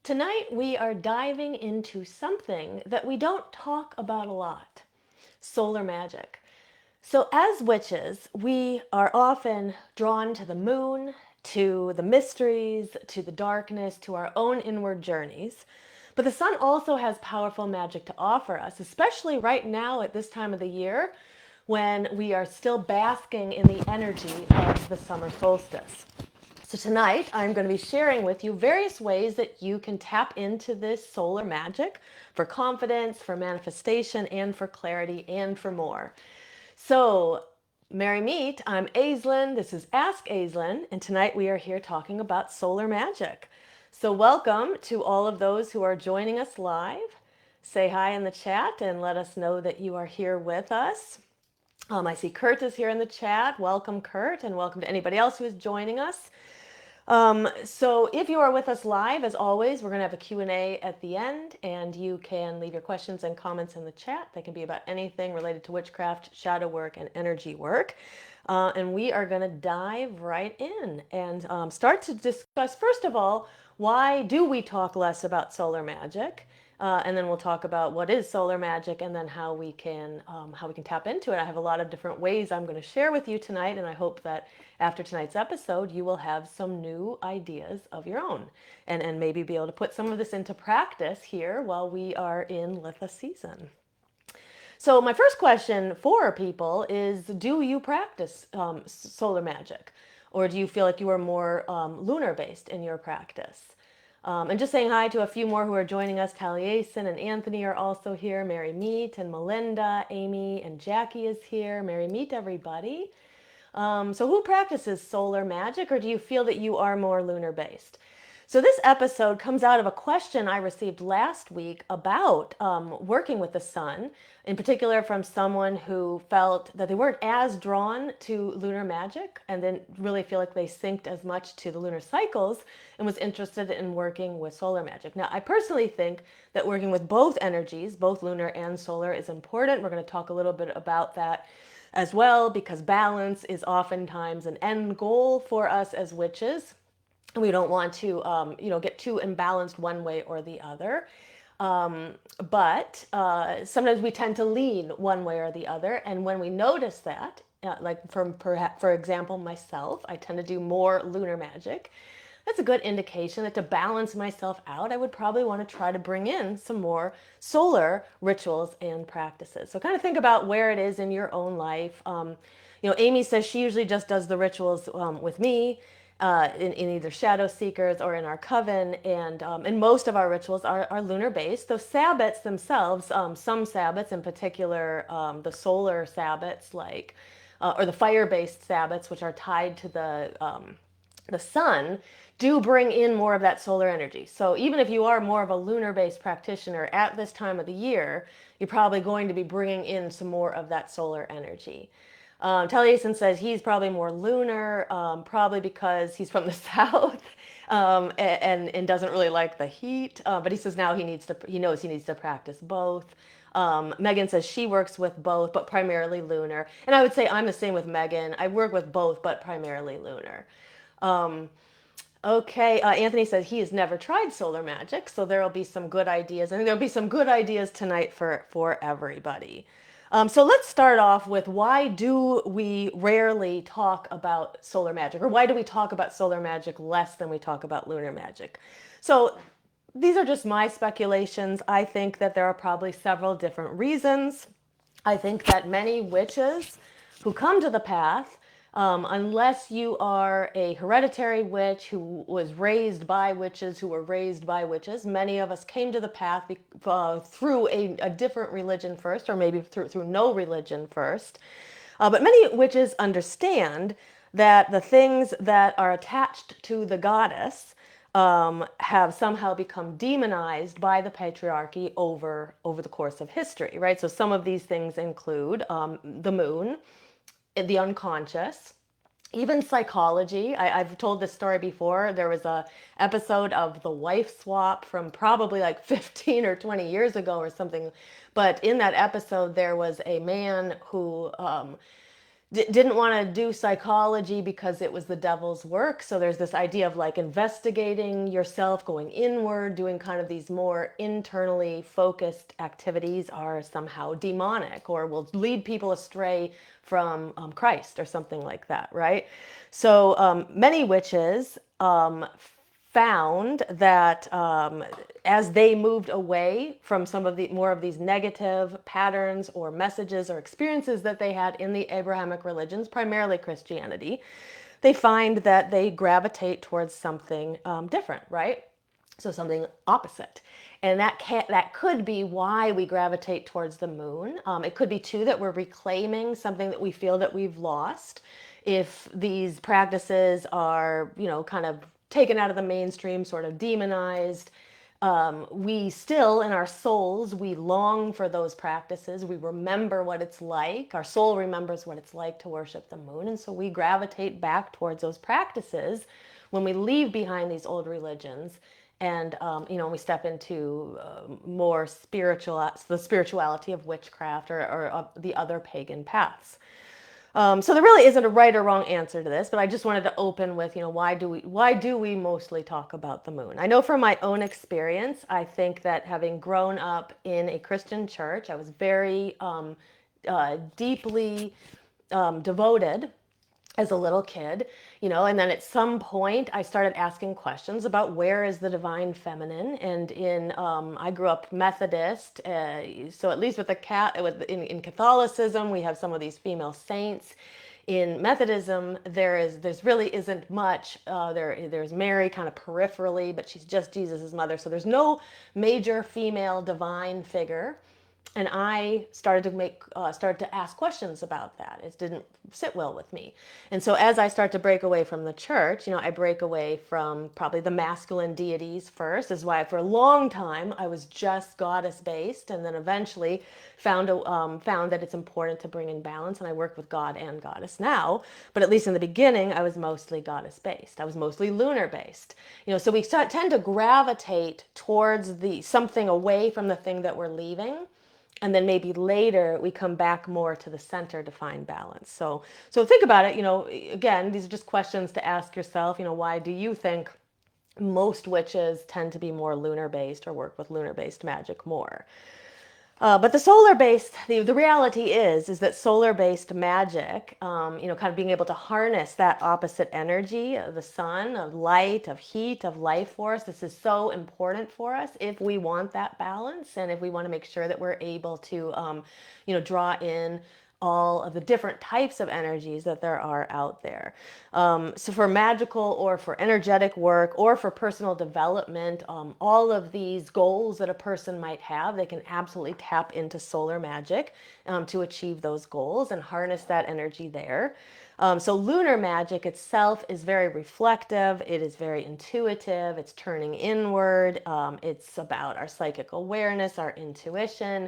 Tonight we are diving into something that we don't talk about a lot: solar magic. So, as witches, we are often drawn to the moon, to the mysteries, to the darkness, to our own inward journeys. But the sun also has powerful magic to offer us, especially right now at this time of the year when we are still basking in the energy of the summer solstice. So, tonight I'm going to be sharing with you various ways that you can tap into this solar magic for confidence, for manifestation, and for clarity, and for more. So, merry meet, I'm Aislin. This is Ask Aislin, and tonight we are here talking about solar magic. So, welcome to all of those who are joining us live. Say hi in the chat and let us know that you are here with us. I see Kurt is here in the chat. Welcome, Kurt, and welcome to anybody else who is joining us. So if you are with us live, as always, we're going to have a Q&A at the end, and you can leave your questions and comments in the chat. They can be about anything related to witchcraft, shadow work, and energy work. And we are going to dive right in and start to discuss, first of all, why do we talk less about solar magic? And then we'll talk about what is solar magic, and then how we can tap into it. I have a lot of different ways I'm going to share with you tonight, and I hope that after tonight's episode, you will have some new ideas of your own, and maybe be able to put some of this into practice here while we are in Litha season. So my first question for people is: do you practice solar magic, or do you feel like you are more lunar based in your practice? And just saying hi to a few more who are joining us. Taliesin and Anthony are also here. Mary Meet and Melinda, Amy and Jackie is here. Mary Meet, everybody. So who practices solar magic, or do you feel that you are more lunar based? So this episode comes out of a question I received last week about working with the sun, in particular from someone who felt that they weren't as drawn to lunar magic and didn't really feel like they synced as much to the lunar cycles, and was interested in working with solar magic. Now, I personally think that working with both energies, both lunar and solar, is important. We're going to talk a little bit about that as well, because balance is oftentimes an end goal for us as witches. We don't want to, get too imbalanced one way or the other. But sometimes we tend to lean one way or the other. And when we notice that, like for example, myself, I tend to do more lunar magic. That's a good indication that to balance myself out, I would probably want to try to bring in some more solar rituals and practices. So kind of think about where it is in your own life. Amy says she usually just does the rituals with me. In either Shadow Seekers or in our coven, and most of our rituals are lunar based. Those Sabbats themselves, some Sabbats in particular, the solar Sabbats, or the fire based Sabbats, which are tied to the sun, do bring in more of that solar energy. So even if you are more of a lunar based practitioner at this time of the year, you're probably going to be bringing in some more of that solar energy. Taliesin says he's probably more lunar, probably because he's from the south, and doesn't really like the heat. But he says now he knows he needs to practice both. Megan says she works with both, but primarily lunar. And I would say I'm the same with Megan. I work with both, but primarily lunar. Okay, Anthony says he has never tried solar magic, so there will be some good ideas. I think there'll be some good ideas tonight for everybody. So let's start off with, why do we rarely talk about solar magic, or why do we talk about solar magic less than we talk about lunar magic? So these are just my speculations. I think that there are probably several different reasons. I think that many witches who come to the path, unless you are a hereditary witch who was raised by witches, who were raised by witches, many of us came to the path through a different religion first, or maybe through no religion first. But many witches understand that the things that are attached to the goddess have somehow become demonized by the patriarchy over the course of history, right? So some of these things include the moon, the unconscious, even psychology. I've told this story before. There was a episode of the wife swap from probably like 15 or 20 years ago or something. But in that episode, there was a man who didn't want to do psychology because it was the devil's work. So there's this idea of like investigating yourself, going inward, doing kind of these more internally focused activities are somehow demonic or will lead people astray from Christ or something like that, right? So many witches found that as they moved away from some of the more of these negative patterns or messages or experiences that they had in the Abrahamic religions, primarily Christianity, they find that they gravitate towards something different, right? So something opposite. And that could be why we gravitate towards the moon. It could be too that we're reclaiming something that we feel that we've lost. If these practices are, kind of taken out of the mainstream, sort of demonized, we still, in our souls, we long for those practices. We remember what it's like. Our soul remembers what it's like to worship the moon. And so we gravitate back towards those practices when we leave behind these old religions and we step into more the spirituality of witchcraft or the other pagan paths. So there really isn't a right or wrong answer to this, but I just wanted to open with, why do we mostly talk about the moon? I know from my own experience, I think that having grown up in a Christian church, I was very deeply devoted as a little kid, and then at some point I started asking questions about where is the divine feminine. And I grew up Methodist, so at least in Catholicism we have some of these female saints. In Methodism, there's really isn't much. There's Mary kind of peripherally, but she's just Jesus's mother, so there's no major female divine figure. And I started to ask questions about that. It didn't sit well with me. And so as I start to break away from the church, I break away from probably the masculine deities first. This is why for a long time I was just goddess based, and then eventually found that it's important to bring in balance. And I work with God and goddess now, but at least in the beginning I was mostly goddess based. I was mostly lunar based. So we tend to gravitate towards something away from the thing that we're leaving. And then maybe later we come back more to the center to find balance. So think about it. Again, these are just questions to ask yourself. Why do you think most witches tend to be more lunar based or work with lunar based magic more? But the solar-based, the reality is that solar-based magic, kind of being able to harness that opposite energy of the sun, of light, of heat, of life force, this is so important for us if we want that balance and if we want to make sure that we're able to, draw in all of the different types of energies that there are out there. So for magical or for energetic work or for personal development, all of these goals that a person might have, they can absolutely tap into solar magic to achieve those goals and harness that energy there. So lunar magic itself is very reflective. It is very intuitive. It's turning inward. It's about our psychic awareness, our intuition.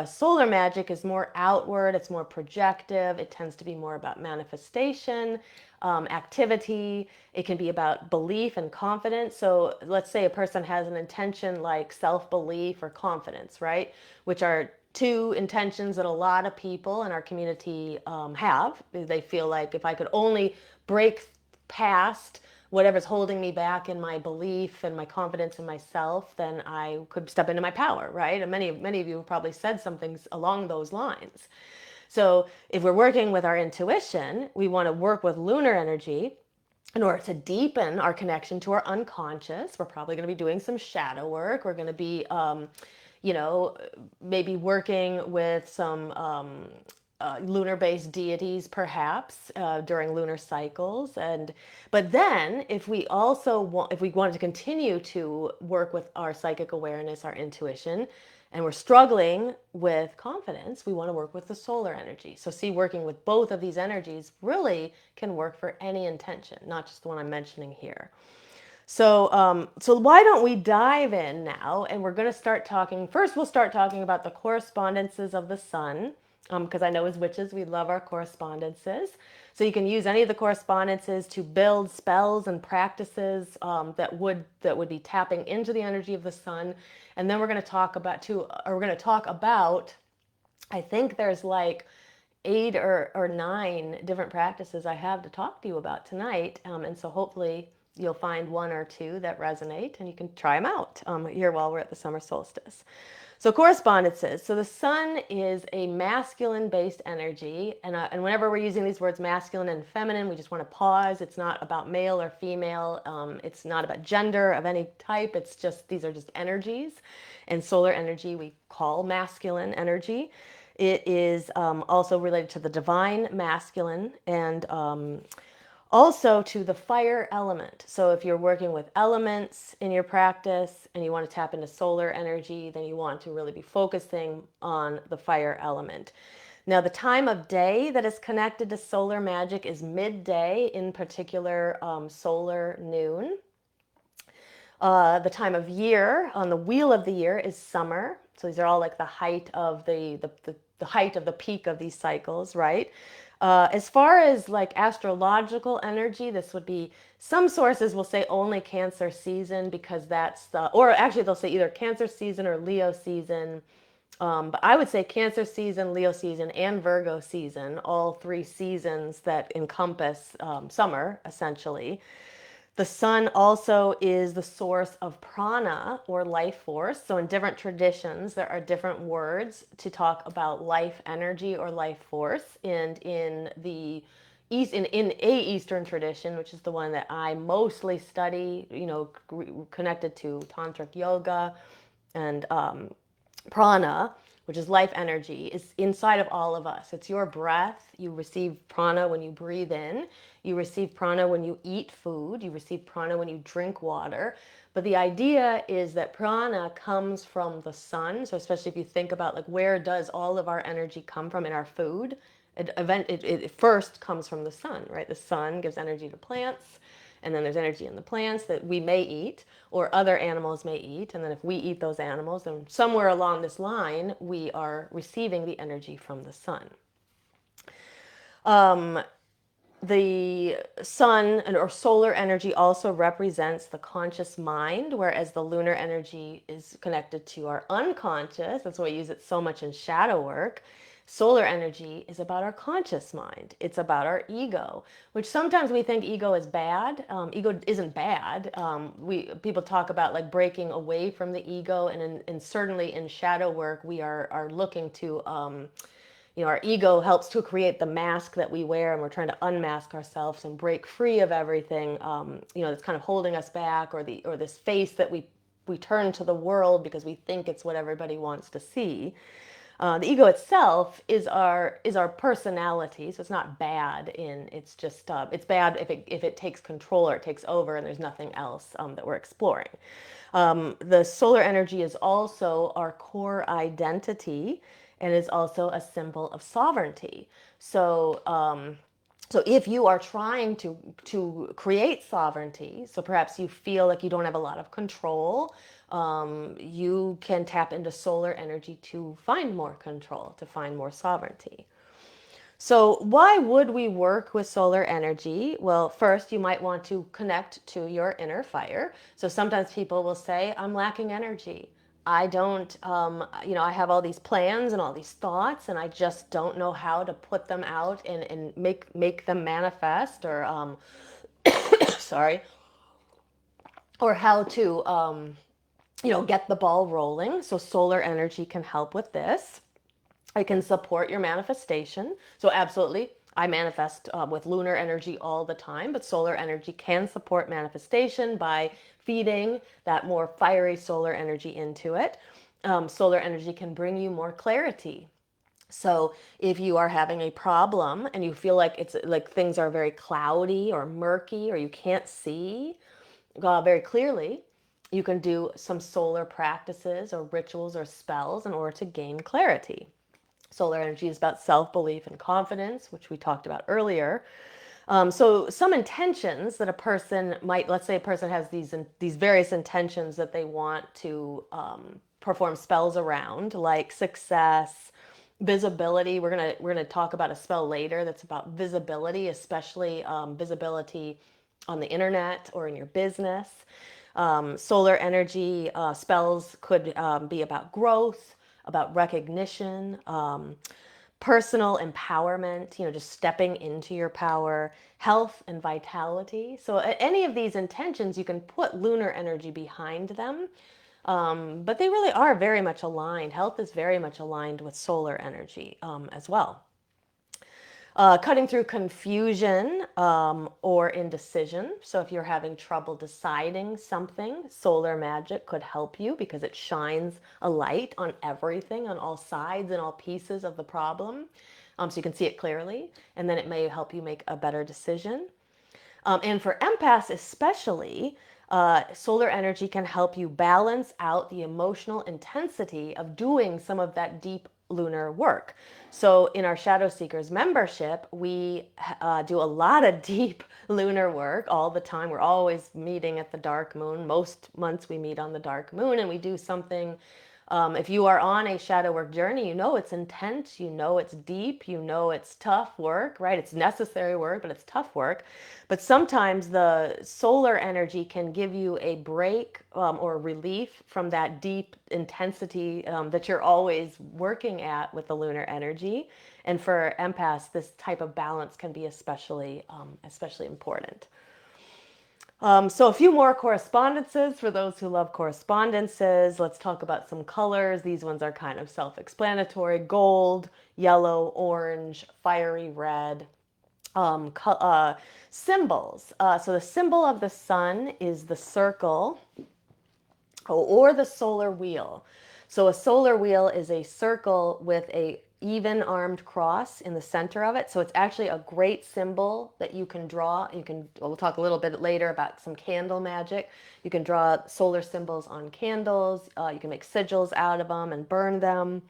Solar magic is more outward. It's more projective. It tends to be more about manifestation, activity. It can be about belief and confidence. So let's say a person has an intention like self-belief or confidence, right? Which are two intentions that a lot of people in our community have. They feel like if I could only break past whatever's holding me back in my belief and my confidence in myself, then I could step into my power, right? And many of you have probably said some things along those lines. So if we're working with our intuition, we want to work with lunar energy in order to deepen our connection to our unconscious. We're probably going to be doing some shadow work. We're going to be maybe working with some lunar-based deities, perhaps during lunar cycles. But then, if we wanted to continue to work with our psychic awareness, our intuition, and we're struggling with confidence, we want to work with the solar energy. So see, working with both of these energies really can work for any intention, not just the one I'm mentioning here. So why don't we dive in now, and we're going to start talking. First, we'll start talking about the correspondences of the sun, because I know as witches, we love our correspondences. So you can use any of the correspondences to build spells and practices that would be tapping into the energy of the sun. And then we're going to talk about, I think there's like 8 or 9 different practices I have to talk to you about tonight. And so hopefully you'll find one or two that resonate and you can try them out here while we're at the summer solstice. So correspondences. So the sun is a masculine-based energy, and whenever we're using these words masculine and feminine, we just want to pause. It's not about male or female. It's not about gender of any type. It's just these are just energies, and solar energy we call masculine energy. It is also related to the divine masculine and also to the fire element. So if you're working with elements in your practice and you want to tap into solar energy, then you want to really be focusing on the fire element. Now, the time of day that is connected to solar magic is midday, in particular solar noon. The time of year on the wheel of the year is summer. So these are all like the height of the height of the peak of these cycles, right? As far as like astrological energy, this would be, some sources will say only Cancer season because that's the, or actually they'll say either Cancer season or Leo season. But I would say Cancer season, Leo season, and Virgo season, all 3 seasons that encompass summer, essentially. The sun also is the source of prana or life force. So in different traditions, there are different words to talk about life energy or life force. And in the East, in a Eastern tradition, which is the one that I mostly study, you know, connected to tantric yoga and prana, which is life energy, is inside of all of us. It's your breath. You receive prana when you breathe in. You receive prana when you eat food. You receive prana when you drink water. But the idea is that prana comes from the sun. So especially if you think about like where does all of our energy come from in our food, it first comes from the sun, right? The sun gives energy to plants. And then there's energy in the plants that we may eat or other animals may eat. And then if we eat those animals, then somewhere along this line, we are receiving the energy from the sun. The sun or solar energy also represents the conscious mind, whereas the lunar energy is connected to our unconscious. That's why we use it so much in shadow work. Solar energy is about our conscious mind. It's about our ego, which sometimes we think ego is bad. Ego isn't bad. People talk about like breaking away from the ego, and certainly in shadow work, we are looking to, you know, our ego helps to create the mask that we wear, and we're trying to unmask ourselves and break free of everything, you know, that's kind of holding us back, or this face that we turn to the world because we think it's what everybody wants to see. The ego itself is our personality, so it's not bad. It's just it's bad if it takes control or it takes over, and there's nothing else that we're exploring. The solar energy is also our core identity, and is also a symbol of sovereignty. So so if you are trying to create sovereignty, so perhaps you feel like you don't have a lot of control, you can tap into solar energy to find more control, to find more sovereignty. So why would we work with solar energy? Well, first, you might want to connect to your inner fire. So sometimes people will say, I'm lacking energy. I don't, you know, I have all these plans and all these thoughts, and I just don't know how to put them out and make them manifest, or, sorry, or how to, you know, get the ball rolling. So solar energy can help with this. It can support your manifestation. So absolutely, I manifest with lunar energy all the time, but solar energy can support manifestation by feeding that more fiery solar energy into it. Solar energy can bring you more clarity. So if you are having a problem and you feel like it's like things are very cloudy or murky, or you can't see very clearly, you can do some solar practices or rituals or spells in order to gain clarity. Solar energy is about self-belief and confidence, which we talked about earlier. So some intentions that a person might, let's say a person has these various intentions that they want to perform spells around, like success, visibility. We're gonna talk about a spell later that's about visibility, especially visibility on the internet or in your business. Solar energy spells could be about growth, about recognition, personal empowerment, just stepping into your power, health and vitality. So any of these intentions, you can put lunar energy behind them. But they really are very much aligned. Health is very much aligned with solar energy as well. Cutting through confusion or indecision. So if you're having trouble deciding something, solar magic could help you because it shines a light on everything, on all sides and all pieces of the problem. So you can see it clearly, and then it may help you make a better decision. And for empaths especially, solar energy can help you balance out the emotional intensity of doing some of that deep lunar work. So in our Shadow Seekers membership, we do a lot of deep lunar work all the time. We're always meeting at the dark moon. Most months we meet on the dark moon, and we do something. If you are on a shadow work journey, you know it's intense, you know it's deep, you know it's tough work, right? It's necessary work, but it's tough work. But sometimes the solar energy can give you a break or relief from that deep intensity that you're always working at with the lunar energy. And for empaths, this type of balance can be especially important. So a few more correspondences for those who love correspondences. Let's talk about some colors. These ones are kind of self-explanatory. Gold, yellow, orange, fiery red. Symbols. So the symbol of the sun is the circle or the solar wheel. So a solar wheel is a circle with a even armed cross in the center of it. So it's actually a great symbol that you can draw. We'll talk a little bit later about some candle magic. You can draw solar symbols on candles. You can make sigils out of them and burn them.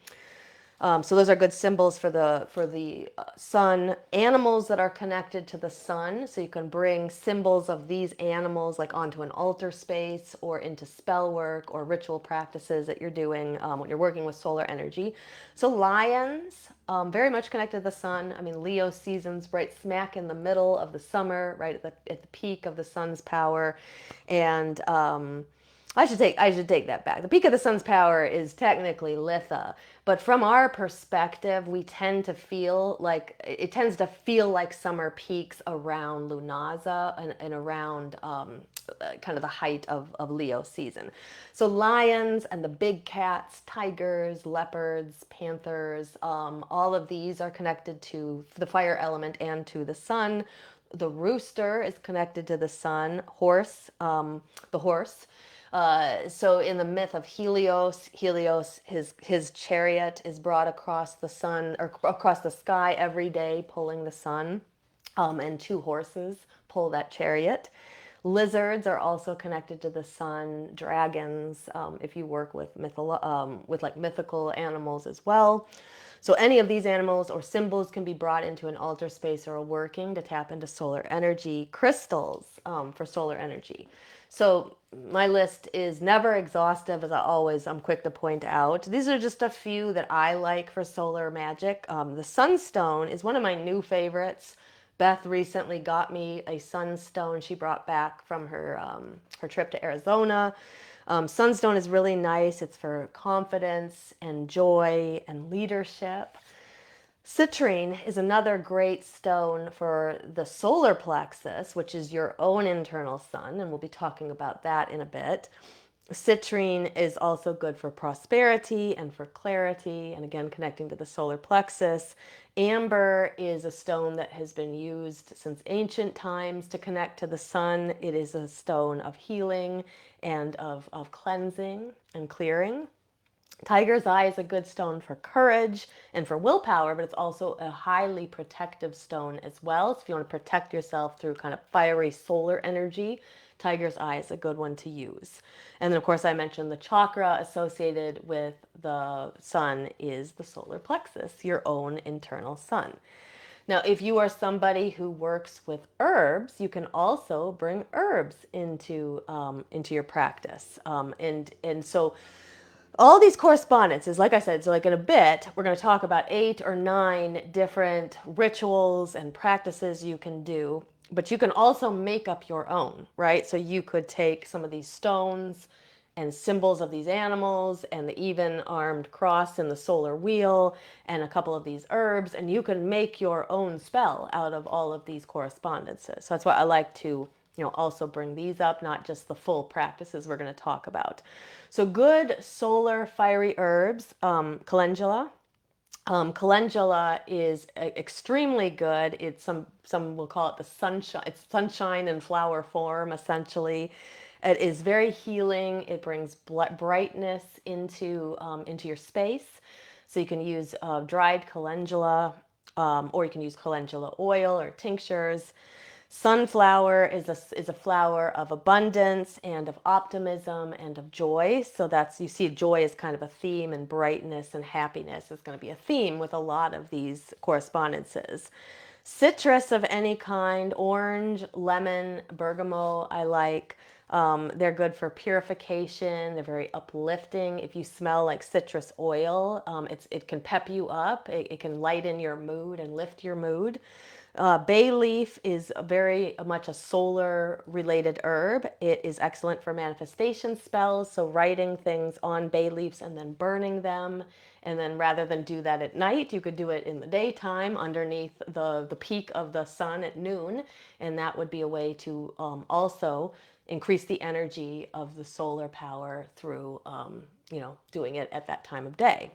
So those are good symbols for the sun. Animals that are connected to the sun. So you can bring symbols of these animals like onto an altar space or into spell work or ritual practices that you're doing when you're working with solar energy. So lions, very much connected to the sun. I mean, Leo season's right smack in the middle of the summer, right at the peak of the sun's power, and I should take that back. The peak of the sun's power is technically Litha, but from our perspective, we tend to feel like it tends to feel like summer peaks around Lunaza and around kind of the height of Leo season. So lions and the big cats, tigers, leopards, panthers, all of these are connected to the fire element and to the sun. The rooster is connected to the sun. The horse. So in the myth of Helios, his chariot is brought across the sun or across the sky every day, pulling the sun, and two horses pull that chariot. Lizards are also connected to the sun. Dragons, if you work with mythical animals as well. So any of these animals or symbols can be brought into an altar space or a working to tap into solar energy. Crystals for solar energy. So my list is never exhaustive, as I'm quick to point out. These are just a few that I like for solar magic. The sunstone is one of my new favorites. Beth recently got me a sunstone she brought back from her trip to Arizona. Sunstone is really nice. It's for confidence and joy and leadership. Citrine is another great stone for the solar plexus, which is your own internal sun, and we'll be talking about that in a bit. Citrine is also good for prosperity and for clarity, and again, connecting to the solar plexus. Amber is a stone that has been used since ancient times to connect to the sun. It is a stone of healing and of cleansing and clearing. Tiger's Eye is a good stone for courage and for willpower, but it's also a highly protective stone as well. So if you want to protect yourself through kind of fiery solar energy, Tiger's Eye is a good one to use. And then, of course, I mentioned the chakra associated with the sun is the solar plexus, your own internal sun. Now, if you are somebody who works with herbs, you can also bring herbs into your practice, and so all these correspondences, like I said, so like in a bit, we're going to talk about 8 or 9 different rituals and practices you can do, but you can also make up your own, right? So you could take some of these stones and symbols of these animals and the even armed cross in the solar wheel and a couple of these herbs, and you can make your own spell out of all of these correspondences. So that's why I like to, also bring these up, not just the full practices we're going to talk about. So good solar fiery herbs, calendula. Calendula is extremely good. It's some will call it the sunshine. It's sunshine in flower form, essentially. It is very healing. It brings brightness into your space. So you can use dried calendula, or you can use calendula oil or tinctures. Sunflower is a flower of abundance and of optimism and of joy. So that's, you see joy is kind of a theme, and brightness and happiness is going to be a theme with a lot of these correspondences. Citrus of any kind, orange, lemon, bergamot, I like. They're good for purification. They're very uplifting. If you smell like citrus oil, it can pep you up. It can lighten your mood and lift your mood. Bay leaf is very much a solar related herb. It is excellent for manifestation spells, so writing things on bay leaves and then burning them. And then rather than do that at night, you could do it in the daytime underneath the peak of the sun at noon. And that would be a way to also increase the energy of the solar power through, doing it at that time of day.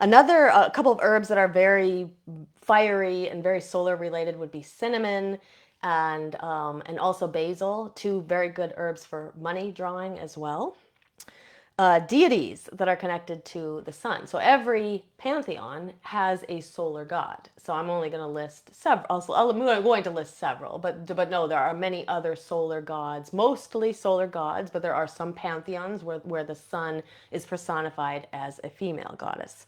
Another a couple of herbs that are very fiery and very solar related would be cinnamon and also basil, two very good herbs for money drawing as well. Deities that are connected to the sun. So every pantheon has a solar god. So I'm only going to list several. I'm going to list several, but no, there are many other solar gods, mostly solar gods, but there are some pantheons where the sun is personified as a female goddess.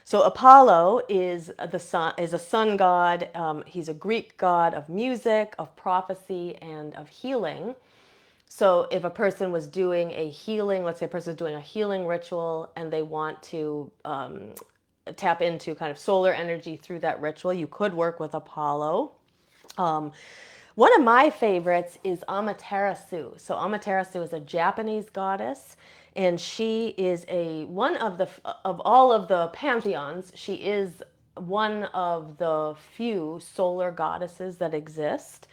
So Apollo is a sun god. He's a Greek god of music, of prophecy, and of healing. So if a person was doing a healing, let's say a person is doing a healing ritual and they want to tap into kind of solar energy through that ritual, you could work with Apollo. One of my favorites is Amaterasu. So Amaterasu is a Japanese goddess, and she is one of all of the pantheons. She is one of the few solar goddesses that exist.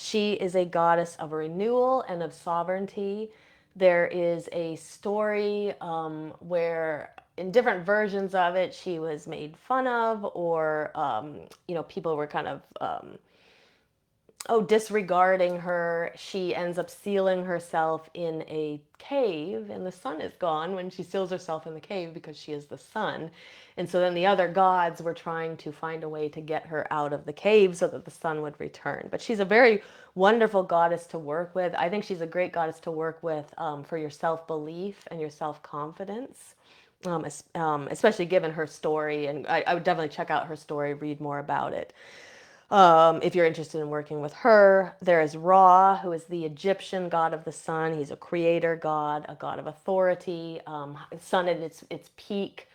She is a goddess of renewal and of sovereignty. There is a story where, in different versions of it, she was made fun of, or people were kind of disregarding her. She ends up sealing herself in a cave, and the sun is gone when she seals herself in the cave because she is the sun. And so then the other gods were trying to find a way to get her out of the cave so that the sun would return. But she's a very wonderful goddess to work with. I think she's a great goddess to work with for your self-belief and your self-confidence. Especially given her story, and I would definitely check out her story, read more about it. If you're interested in working with her, there is Ra, who is the Egyptian god of the sun. He's a creator god, a god of authority, sun at its peak,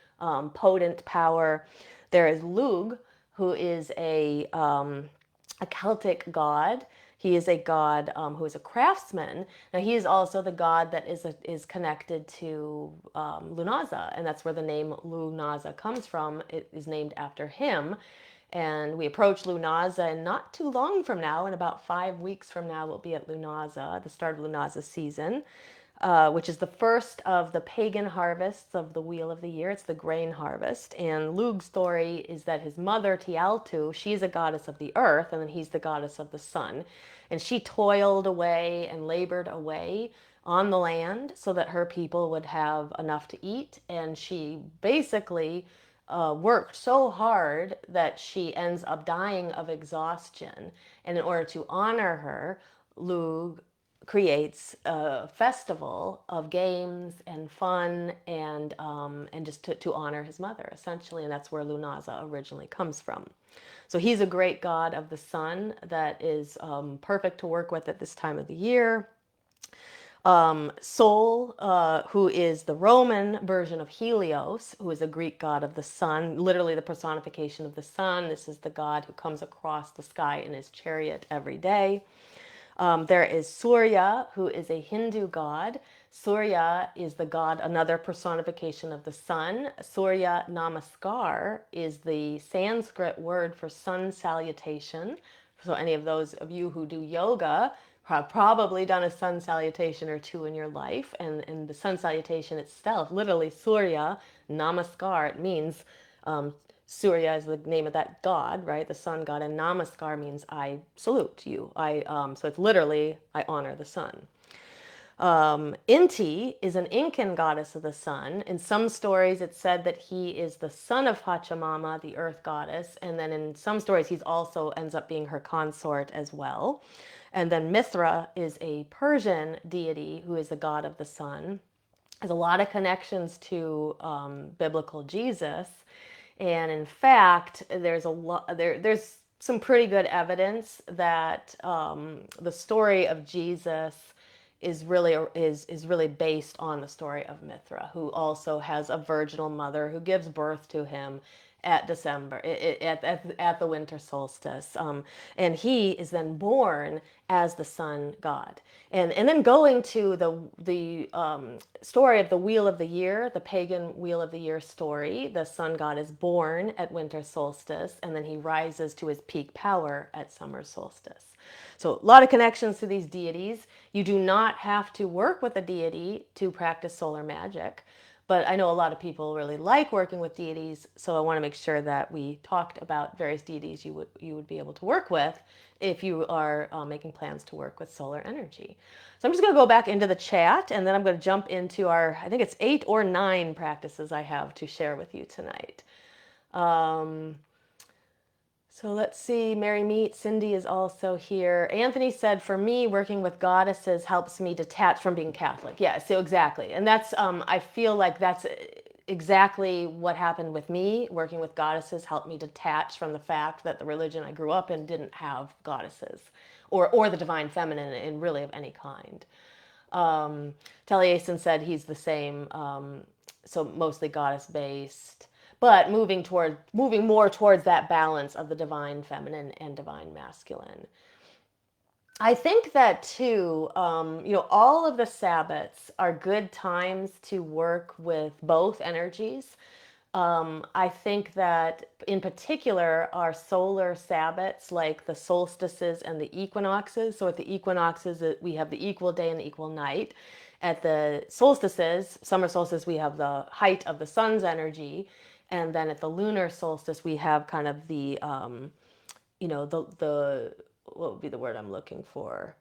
potent power. There is Lugh, who is a Celtic god. He is a god who is a craftsman. Now, he is also the god that is connected to Lunaza, and that's where the name Lunaza comes from. It is named after him. And we approach Lunaza, and not too long from now, in about 5 weeks from now, we'll be at Lunaza, the start of Lunaza season, which is the first of the pagan harvests of the Wheel of the Year. It's the grain harvest. And Lugh's story is that his mother, Tialtu, she's a goddess of the earth, and then he's the goddess of the sun. And she toiled away and labored away on the land so that her people would have enough to eat. And she basically worked so hard that she ends up dying of exhaustion. And in order to honor her, Lugh creates a festival of games and fun and just to honor his mother, essentially. And that's where Lunaza originally comes from. So he's a great god of the sun that is perfect to work with at this time of the year. Sol, who is the Roman version of Helios, who is a Greek god of the sun, literally the personification of the sun. This is the god who comes across the sky in his chariot every day. There is Surya, who is a Hindu god. Surya is the god, another personification of the sun. Surya Namaskar is the Sanskrit word for sun salutation. So any of those of you who do yoga have probably done a sun salutation or two in your life. And the sun salutation itself, literally Surya Namaskar, it means Surya is the name of that god, right? The sun god. And Namaskar means I salute you. So it's literally I honor the sun. Inti is an Incan goddess of the sun. In some stories, it's said that he is the son of Pachamama, the earth goddess. And then in some stories, he's also ends up being her consort as well. And then Mithra is a Persian deity who is the god of the sun. Has a lot of connections to biblical Jesus. And in fact, there's some pretty good evidence that the story of Jesus is really based on the story of Mithra, who also has a virginal mother who gives birth to him at at the winter solstice, and he is then born as the sun god, and then going to the story of the Wheel of the Year, the pagan Wheel of the Year story. The sun god is born at winter solstice, and then he rises to his peak power at summer solstice. So a lot of connections to these deities. You do not have to work with a deity to practice solar magic, but I know a lot of people really like working with deities, so I want to make sure that we talked about various deities you would be able to work with if you are making plans to work with solar energy. So I'm just going to go back into the chat, and then I'm going to jump into I think it's 8 or 9 practices I have to share with you tonight. So let's see, Mary Meet, Cindy is also here. Anthony said, for me, working with goddesses helps me detach from being Catholic. Yeah, so exactly. And that's, I feel like that's exactly what happened with me. Working with goddesses helped me detach from the fact that the religion I grew up in didn't have goddesses or the divine feminine in really of any kind. Taliesin said he's the same, so mostly goddess-based, but moving more towards that balance of the divine feminine and divine masculine. I think that too, all of the Sabbats are good times to work with both energies. I think that in particular our solar Sabbats, like the solstices and the equinoxes. So at the equinoxes, we have the equal day and the equal night. At the solstices, summer solstice, we have the height of the sun's energy. And then at the lunar solstice, we have kind of the what would be the word I'm looking for?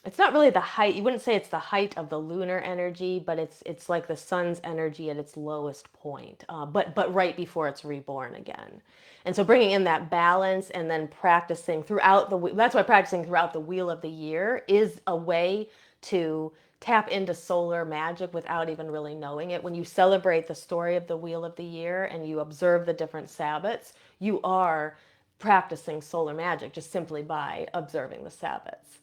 It's not really the height. You wouldn't say it's the height of the lunar energy, but it's like the sun's energy at its lowest point, but right before it's reborn again. And so bringing in that balance and then practicing that's why practicing throughout the Wheel of the Year is a way to tap into solar magic without even really knowing it. When you celebrate the story of the Wheel of the Year and you observe the different Sabbats, you are practicing solar magic just simply by observing the Sabbats.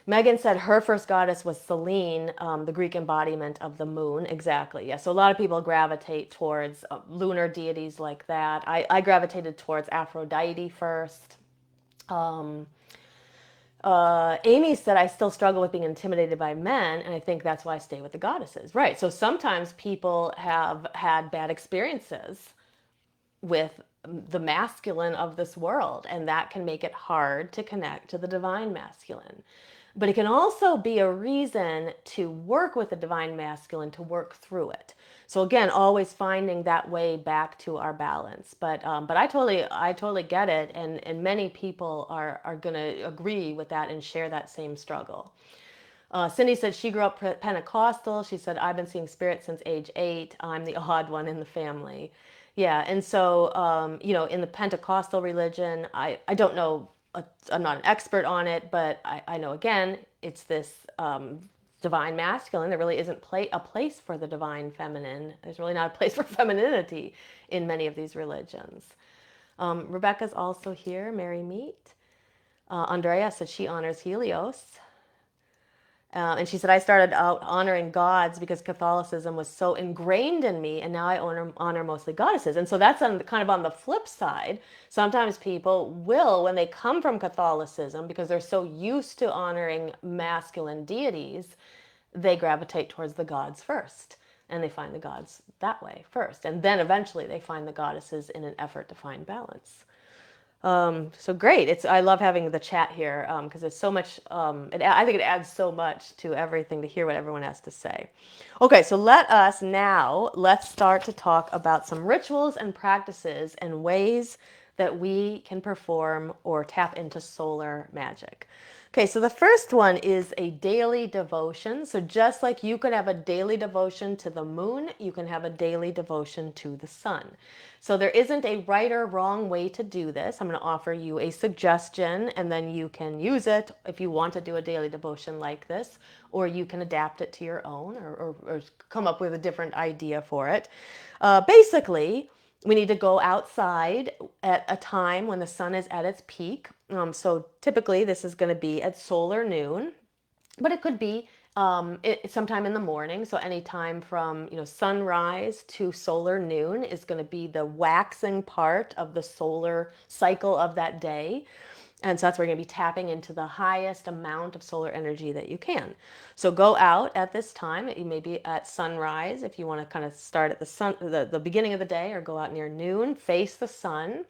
Megan said her first goddess was Selene, the Greek embodiment of the moon. Exactly. Yeah. So a lot of people gravitate towards lunar deities like that. I gravitated towards Aphrodite first. Amy said, I still struggle with being intimidated by men, and I think that's why I stay with the goddesses. Right. So sometimes people have had bad experiences with the masculine of this world, and that can make it hard to connect to the divine masculine. But it can also be a reason to work with the divine masculine, to work through it. So again, always finding that way back to our balance. But I totally get it, and many people are going to agree with that and share that same struggle. Cindy said she grew up Pentecostal. She said, I've been seeing spirits since age 8. I'm the odd one in the family. Yeah, and so, in the Pentecostal religion, I don't know, I'm not an expert on it, but I know, again, it's this divine masculine. There really isn't a place for the divine feminine. There's really not a place for femininity in many of these religions. Rebecca's also here, Mary Meet. Andrea said she honors Helios. And she said, I started out honoring gods because Catholicism was so ingrained in me, and now I honor mostly goddesses. And so that's kind of on the flip side. Sometimes people will, when they come from Catholicism, because they're so used to honoring masculine deities, they gravitate towards the gods first. And they find the gods that way first. And then eventually they find the goddesses in an effort to find balance. So great. I love having the chat here because it's so much. I think it adds so much to everything to hear what everyone has to say. Okay, so let's start to talk about some rituals and practices and ways that we can perform or tap into solar magic. Okay, so the first one is a daily devotion. So just like you could have a daily devotion to the moon, you can have a daily devotion to the sun. So there isn't a right or wrong way to do this. I'm going to offer you a suggestion, and then you can use it if you want to do a daily devotion like this, or you can adapt it to your own, or come up with a different idea for it. Basically, we need to go outside at a time when the sun is at its peak. So typically this is going to be at solar noon, but it could be sometime in the morning. So any time from sunrise to solar noon is going to be the waxing part of the solar cycle of that day. And so that's where you're going to be tapping into the highest amount of solar energy that you can. So go out at this time. You may be at sunrise if you want to kind of start at the beginning of the day, or go out near noon, face the sun,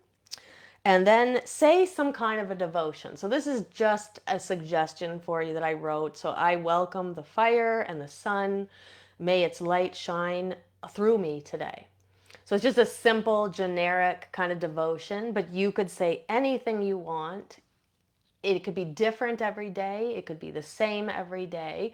and then say some kind of a devotion. So this is just a suggestion for you that I wrote. So I welcome the fire and the sun. May its light shine through me today. So it's just a simple, generic kind of devotion, but you could say anything you want. It could be different every day. It could be the same every day.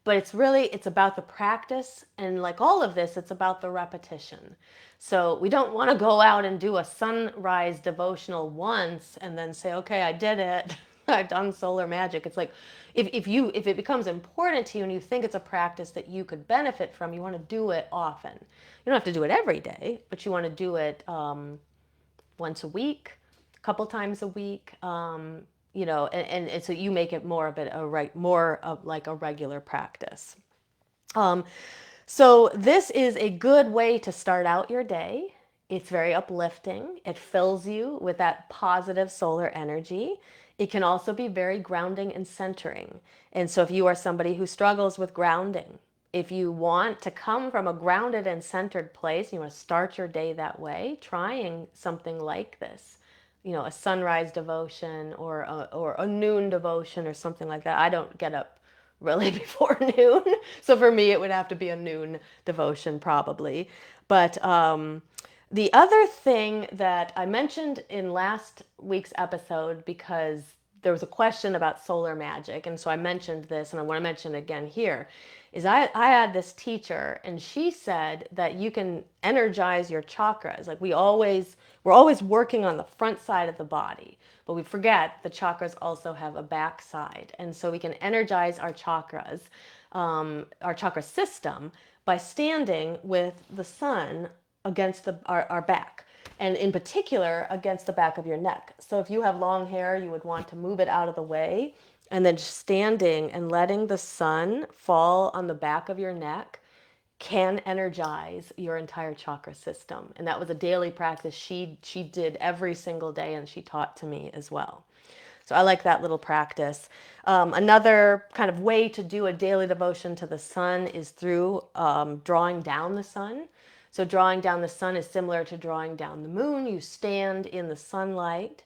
But it's about the practice. And like all of this, it's about the repetition. So we don't want to go out and do a sunrise devotional once and then say, okay, I did it. I've done solar magic. It's like if it becomes important to you and you think it's a practice that you could benefit from, you want to do it often. You don't have to do it every day, but you want to do it once a week, a couple times a week. And so you make it more of like a regular practice. So this is a good way to start out your day. It's very uplifting. It fills you with that positive solar energy. It can also be very grounding and centering. And so if you are somebody who struggles with grounding, if you want to come from a grounded and centered place, you want to start your day that way, trying something like this, a sunrise devotion or a noon devotion or something like that. I don't get up really before noon. So for me, it would have to be a noon devotion probably. But the other thing that I mentioned in last week's episode, because there was a question about solar magic, and so I mentioned this, and I want to mention it again here, is I had this teacher, and she said that you can energize your chakras. Like we're always working on the front side of the body, but we forget the chakras also have a back side. And so we can energize our chakras, our chakra system, by standing with the sun against our back, and in particular against the back of your neck. So if you have long hair, you would want to move it out of the way, and then standing and letting the sun fall on the back of your neck can energize your entire chakra system. And that was a daily practice she did every single day, and she taught to me as well. So I like that little practice. Another kind of way to do a daily devotion to the sun is through drawing down the sun. So drawing down the sun is similar to drawing down the moon. You stand in the sunlight,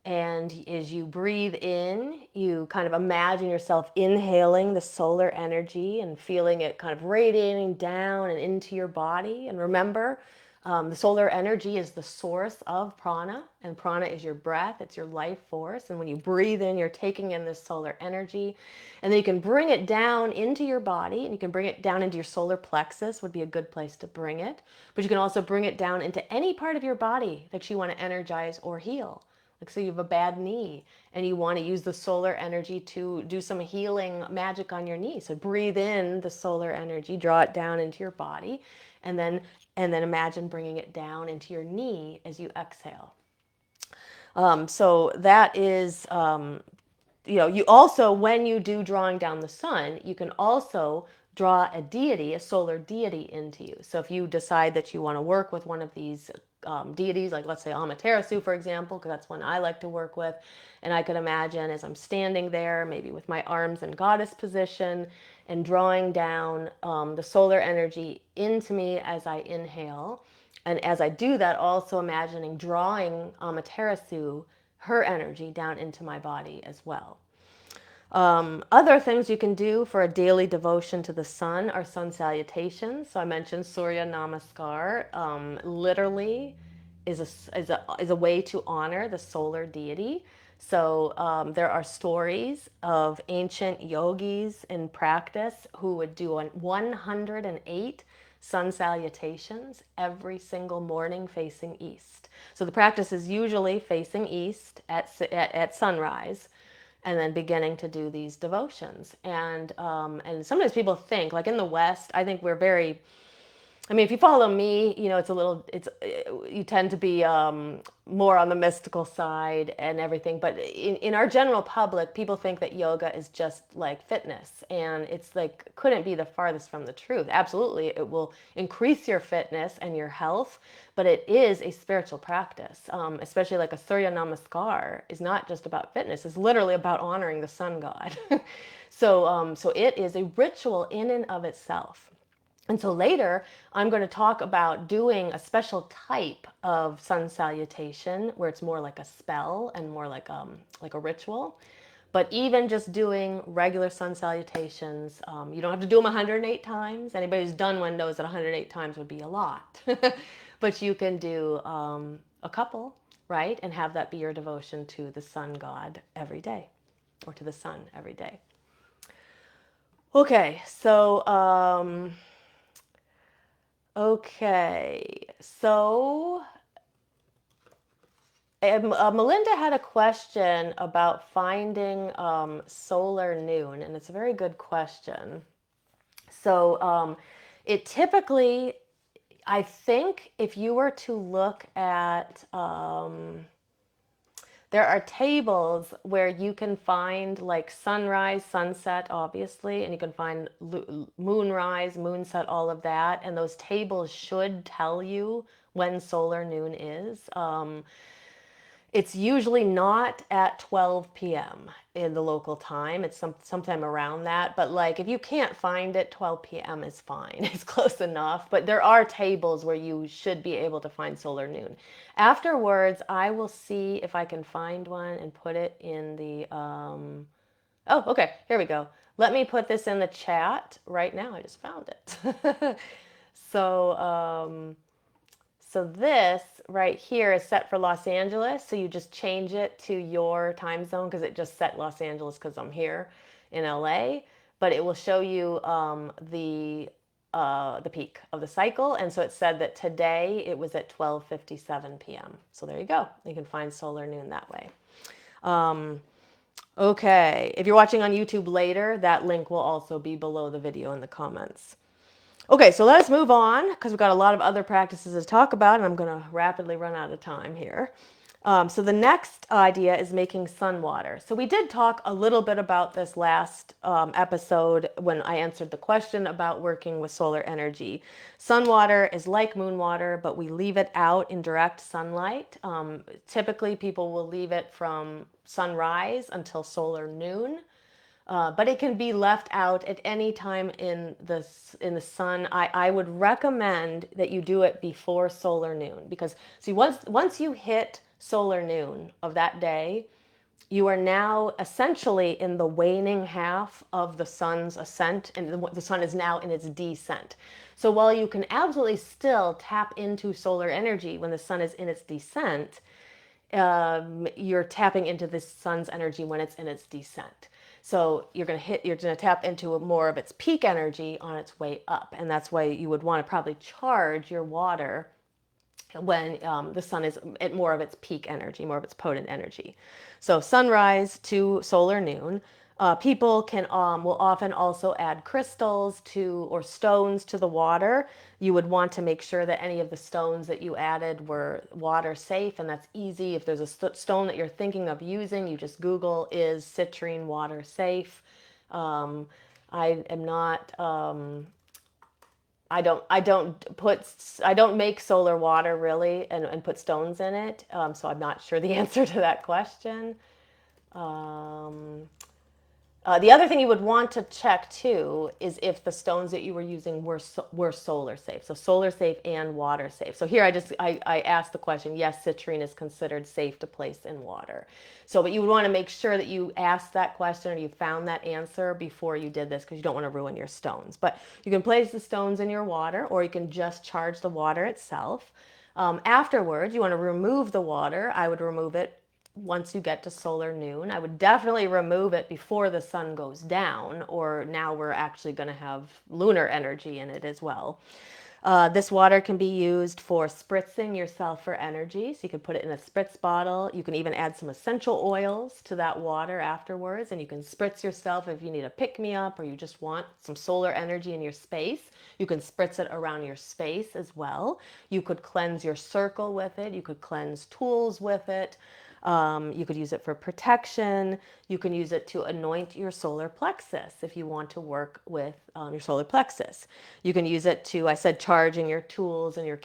and as you breathe in, you kind of imagine yourself inhaling the solar energy and feeling it kind of radiating down and into your body. And remember, the solar energy is the source of prana, and prana is your breath, it's your life force. And when you breathe in, you're taking in this solar energy, and then you can bring it down into your body, and you can bring it down into your solar plexus, would be a good place to bring it. But you can also bring it down into any part of your body that you want to energize or heal. Like, so you have a bad knee and you want to use the solar energy to do some healing magic on your knee. So breathe in the solar energy, draw it down into your body, and then imagine bringing it down into your knee as you exhale. So that is, you also, when you do drawing down the sun, you can also draw a deity, a solar deity into you. So if you decide that you want to work with one of these deities, like let's say Amaterasu, for example, because that's one I like to work with, and I could imagine as I'm standing there, maybe with my arms in goddess position, and drawing down the solar energy into me as I inhale. And as I do that, also imagining drawing Amaterasu, her energy, down into my body as well. Other things you can do for a daily devotion to the sun are sun salutations. So I mentioned Surya Namaskar. Literally is a way to honor the solar deity. So there are stories of ancient yogis in practice who would do 108 sun salutations every single morning facing east. So the practice is usually facing east at sunrise, and then beginning to do these devotions. And sometimes people think, like in the West, I think we're very, I mean, if you follow me, you know, you tend to be more on the mystical side and everything. But in our general public, people think that yoga is just like fitness. And it's like, couldn't be the farthest from the truth. Absolutely, it will increase your fitness and your health, but it is a spiritual practice, especially like a Surya Namaskar is not just about fitness. It's literally about honoring the sun god. So it is a ritual in and of itself. And so later, I'm going to talk about doing a special type of sun salutation where it's more like a spell and more like a ritual. But even just doing regular sun salutations, you don't have to do them 108 times. Anybody who's done one knows that 108 times would be a lot. But you can do a couple, right? And have that be your devotion to the sun god every day, or to the sun every day. Okay, so Melinda had a question about finding solar noon, and it's a very good question. So it typically, I think if you were to look at, there are tables where you can find like sunrise, sunset, obviously, and you can find moonrise, moonset, all of that. And those tables should tell you when solar noon is. It's usually not at 12 p.m. in the local time. It's sometime around that. But like if you can't find it, 12 p.m. is fine. It's close enough. But there are tables where you should be able to find solar noon. Afterwards, I will see if I can find one and put it in the... Oh, okay. Here we go. Let me put this in the chat right now. I just found it. So this right here is set for Los Angeles. So you just change it to your time zone because it just set Los Angeles because I'm here in LA. But it will show you the peak of the cycle. And so it said that today it was at 12:57 p.m. So there you go. You can find solar noon that way. Okay. If you're watching on YouTube later, that link will also be below the video in the comments. Okay, so let's move on because we've got a lot of other practices to talk about, and I'm going to rapidly run out of time here. So the next idea is making sun water. So we did talk a little bit about this last episode when I answered the question about working with solar energy. Sun water is like moon water, but we leave it out in direct sunlight. Typically, people will leave it from sunrise until solar noon. But it can be left out at any time in the sun. I would recommend that you do it before solar noon because see once you hit solar noon of that day, you are now essentially in the waning half of the sun's ascent, and the sun is now in its descent. So while you can absolutely still tap into solar energy when the sun is in its descent, you're tapping into the sun's energy when it's in its descent. So you're going to tap into more of its peak energy on its way up. And that's why you would want to probably charge your water when the sun is at more of its peak energy, more of its potent energy. So sunrise to solar noon. People will often also add crystals or stones to the water. You would want to make sure that any of the stones that you added were water safe, and that's easy. If there's a stone that you're thinking of using, you just Google, is citrine water safe? I am not. I don't make solar water really and put stones in it, so I'm not sure the answer to that question. The other thing you would want to check too is if the stones that you were using were solar safe. So solar safe and water safe. So here I asked the question, yes, citrine is considered safe to place in water. So but you would want to make sure that you asked that question or you found that answer before you did this because you don't want to ruin your stones. But you can place the stones in your water or you can just charge the water itself. Afterwards, you want to remove the water. I would remove it once you get to solar noon. I would definitely remove it before the sun goes down, or now we're actually going to have lunar energy in it as well. This water can be used for spritzing yourself for energy. So you could put it in a spritz bottle. You can even add some essential oils to that water afterwards, and you can spritz yourself if you need a pick-me-up or you just want some solar energy in your space. You can spritz it around your space as well. You could cleanse your circle with it. You could cleanse tools with it. You could use it for protection. You can use it to anoint your solar plexus if you want to work with your solar plexus. You can use it to, I said, charge in your tools and your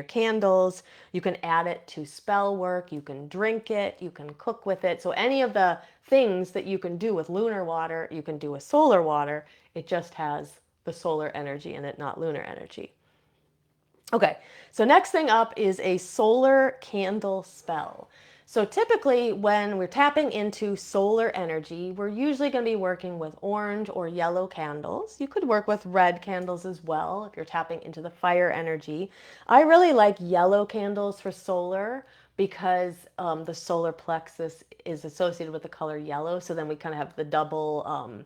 candles. You can add it to spell work. You can drink it. You can cook with it. So any of the things that you can do with lunar water, you can do with solar water. It just has the solar energy in it, not lunar energy. Okay, so next thing up is a solar candle spell. So typically when we're tapping into solar energy, we're usually going to be working with orange or yellow candles. You could work with red candles as well if you're tapping into the fire energy. I really like yellow candles for solar because the solar plexus is associated with the color yellow. So then we kind of have the double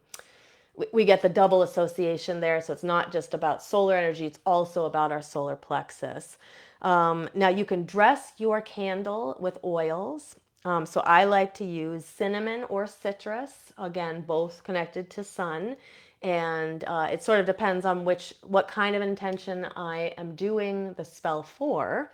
we get the double association there. So it's not just about solar energy, it's also about our solar plexus. Now you can dress your candle with oils. So I like to use cinnamon or citrus, again, both connected to sun. And it sort of depends on what kind of intention I am doing the spell for.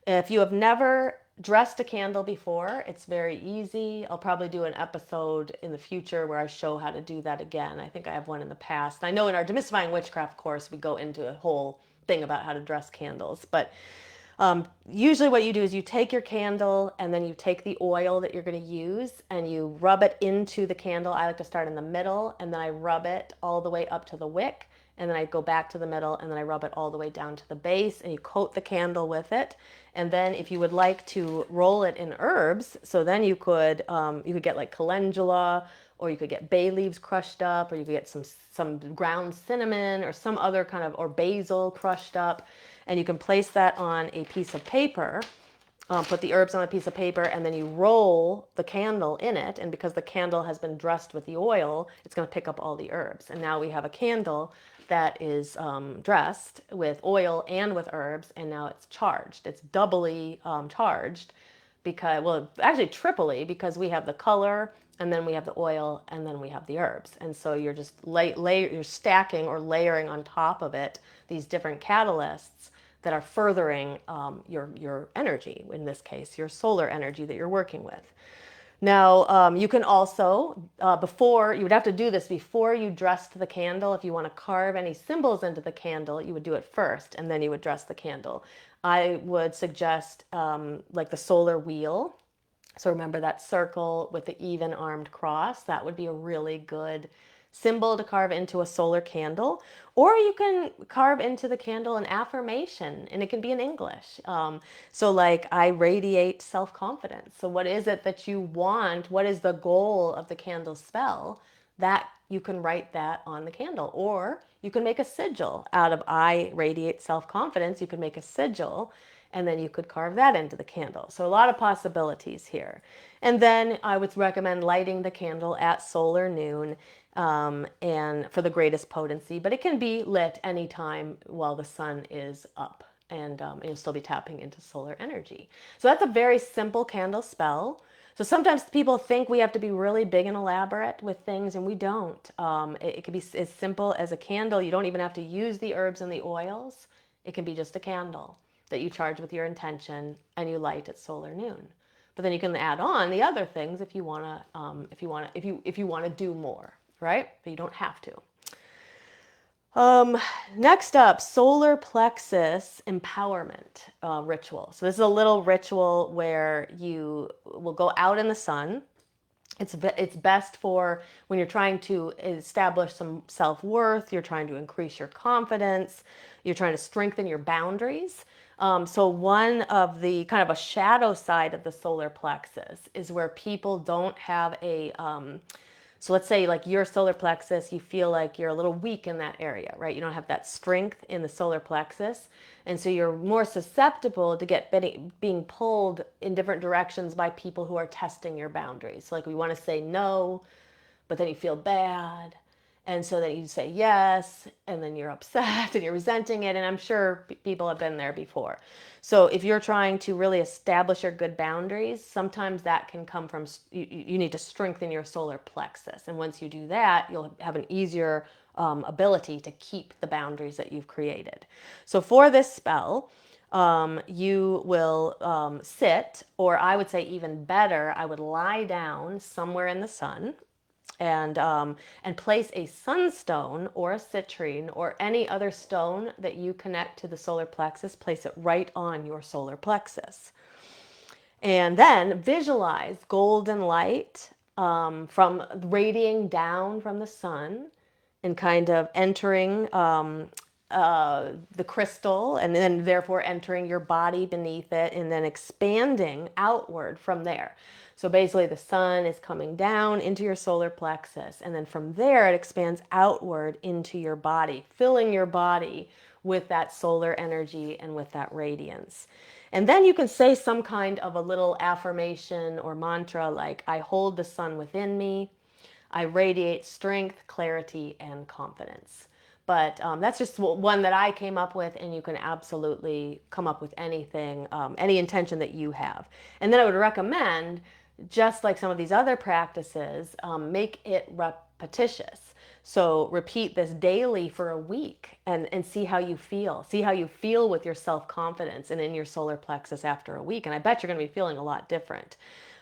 If you have never dressed a candle before, it's very easy. I'll probably do an episode in the future where I show how to do that again. I think I have one in the past. I know in our Demystifying Witchcraft course, we go into a whole thing about how to dress candles. But usually what you do is you take your candle and then you take the oil that you're going to use and you rub it into the candle. I like to start in the middle and then I rub it all the way up to the wick. And then I go back to the middle and then I rub it all the way down to the base and you coat the candle with it. And then if you would like to roll it in herbs, so then you could get like calendula, or you could get bay leaves crushed up, or you could get some ground cinnamon or some other kind of, or basil crushed up. And you can place that on a piece of paper, put the herbs on a piece of paper, and then you roll the candle in it. And because the candle has been dressed with the oil, it's going to pick up all the herbs. And now we have a candle that is dressed with oil and with herbs, and now it's charged. It's doubly charged because, well, actually triply, because we have the color, and then we have the oil, and then we have the herbs. And so you're just you're stacking or layering on top of it these different catalysts that are furthering your energy, in this case, your solar energy that you're working with. Now, you can also, you would have to do this before you dressed the candle. If you want to carve any symbols into the candle, you would do it first, and then you would dress the candle. I would suggest like the solar wheel. So remember that circle with the even armed cross. That would be a really good symbol to carve into a solar candle. Or you can carve into the candle an affirmation, and it can be in English. So like, I radiate self-confidence. So what is it that you want? What is the goal of the candle spell? That you can write that on the candle. Or you can make a sigil out of I radiate self-confidence. You can make a sigil, and then you could carve that into the candle. So a lot of possibilities here. And then I would recommend lighting the candle at solar noon, and for the greatest potency, but it can be lit anytime while the sun is up, and you'll still be tapping into solar energy. So that's a very simple candle spell. So sometimes people think we have to be really big and elaborate with things, and we don't. It can be as simple as a candle. You don't even have to use the herbs and the oils. It can be just a candle that you charge with your intention and you light at solar noon. But then you can add on the other things if you want to do more, right? But you don't have to. Next up, solar plexus empowerment ritual. So this is a little ritual where you will go out in the sun It's best for when you're trying to establish some self-worth, you're trying to increase your confidence, you're trying to strengthen your boundaries. So one of the kind of a shadow side of the solar plexus is where people don't have a so let's say like your solar plexus, you feel like you're a little weak in that area, right? You don't have that strength in the solar plexus. And so you're more susceptible to being pulled in different directions by people who are testing your boundaries. So like we want to say no, but then you feel bad. And so then you say yes, and then you're upset and you're resenting it. And I'm sure people have been there before. So if you're trying to really establish your good boundaries, sometimes that can come from, you need to strengthen your solar plexus. And once you do that, you'll have an easier ability to keep the boundaries that you've created. So for this spell, you will sit, or I would say even better, I would lie down somewhere in the sun and place a sunstone or a citrine or any other stone that you connect to the solar plexus, place it right on your solar plexus. And then visualize golden light from radiating down from the sun and kind of entering the crystal and then therefore entering your body beneath it and then expanding outward from there. So basically the sun is coming down into your solar plexus and then from there it expands outward into your body, filling your body with that solar energy and with that radiance. And then you can say some kind of a little affirmation or mantra like, I hold the sun within me. I radiate strength, clarity, and confidence. But that's just one that I came up with, and you can absolutely come up with anything, any intention that you have. And then I would recommend, just like some of these other practices, make it repetitious. So repeat this daily for a week and see how you feel. See how you feel with your self-confidence and in your solar plexus after a week. And I bet you're going to be feeling a lot different.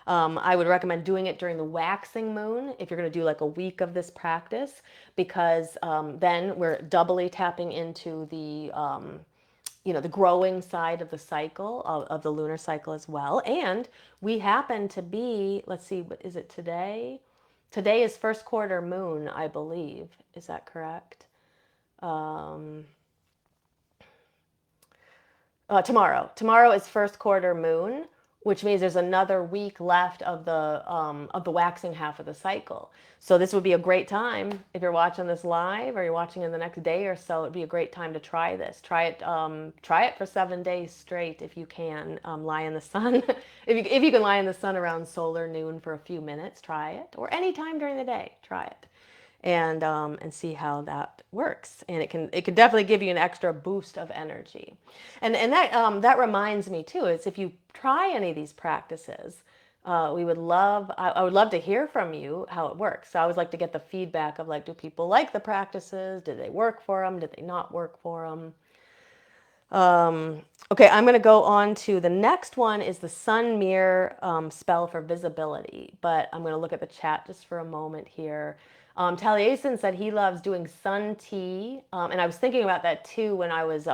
I would recommend doing it during the waxing moon if you're going to do like a week of this practice, because then we're doubly tapping into the growing side of the cycle of the lunar cycle as well. And we happen to be, let's see, what is it today? Today is first quarter moon, I believe. Is that correct? Tomorrow is first quarter moon, which means there's another week left of the waxing half of the cycle. So this would be a great time if you're watching this live or you're watching in the next day or so. It'd be a great time to try this. Try it for 7 days straight if you can. Lie in the sun. If you can lie in the sun around solar noon for a few minutes, try it. Or any time during the day, try it and see how that works. And it can definitely give you an extra boost of energy. And that reminds me too, is if you try any of these practices, I would love to hear from you how it works. So I always like to get the feedback of like, do people like the practices? Did they work for them? Did they not work for them? Okay, I'm going to go on to the next one is the sun mirror spell for visibility. But I'm going to look at the chat just for a moment here. Taliesin said he loves doing sun tea. And I was thinking about that too when I was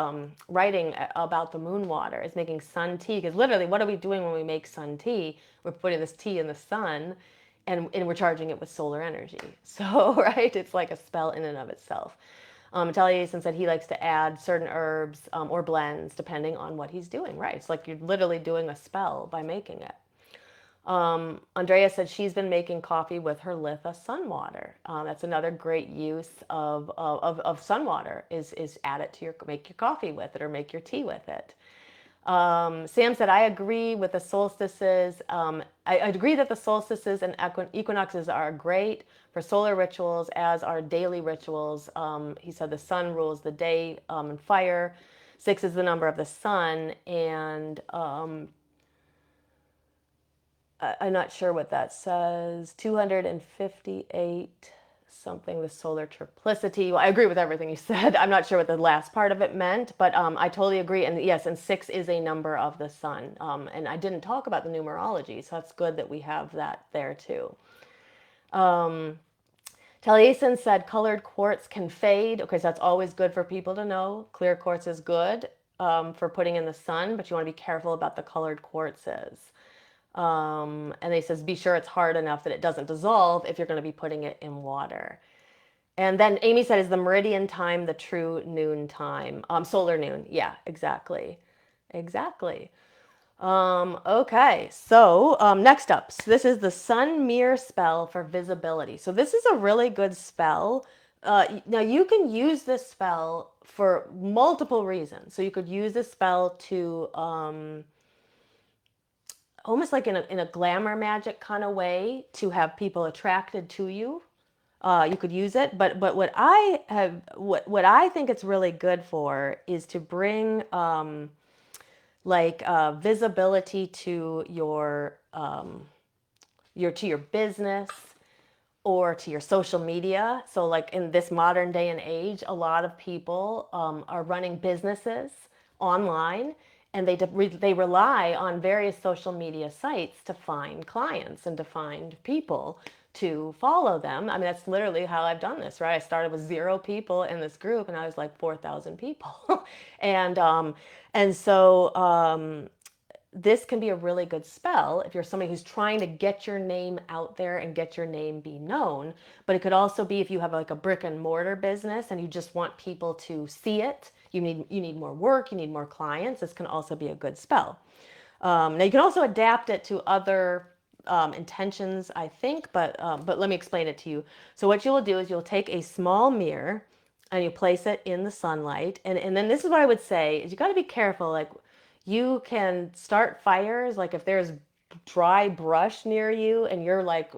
writing about the moon water, is making sun tea. Because literally, what are we doing when we make sun tea? We're putting this tea in the sun and we're charging it with solar energy. So, right, it's like a spell in and of itself. Taliesin said he likes to add certain herbs or blends depending on what he's doing. Right, it's like you're literally doing a spell by making it. Andrea said she's been making coffee with her Litha sun water. That's another great use of sun water is add it to make your coffee with it or make your tea with it. Sam said, I agree with the solstices. I agree that the solstices and equinoxes are great for solar rituals, as are daily rituals. He said the sun rules the day and fire. 6 is the number of the sun. And I'm not sure what that says. 258 something, the solar triplicity. Well, I agree with everything you said. I'm not sure what the last part of it meant, but I totally agree. And yes, and 6 is a number of the sun. And I didn't talk about the numerology, so that's good that we have that there too. Taliesin said colored quartz can fade. Okay, so that's always good for people to know. Clear quartz is good for putting in the sun, but you want to be careful about the colored quartzes. And they says, be sure it's hard enough that it doesn't dissolve if you're going to be putting it in water. And then Amy said, is the meridian time the true noon time? Solar noon. Yeah, exactly. Exactly. Okay, so next up, so this is the sun mirror spell for visibility. So this is a really good spell. Now you can use this spell for multiple reasons. So you could use this spell to almost like in a glamour magic kind of way to have people attracted to you. You could use it, but what I think it's really good for is to bring visibility to your business or to your social media. So like in this modern day and age, a lot of people are running businesses online, and they rely on various social media sites to find clients and to find people to follow them. I mean, that's literally how I've done this, right? I started with 0 people in this group, and I was like 4,000 people, and so this can be a really good spell if you're somebody who's trying to get your name out there and get your name be known. But it could also be if you have like a brick and mortar business and you just want people to see it. You need more work. You need more clients. This can also be a good spell. Now you can also adapt it to other intentions, I think, but let me explain it to you. So what you will do is you'll take a small mirror and you place it in the sunlight, and then this is what I would say is you got to be careful. Like you can start fires, like if there's dry brush near you and you're like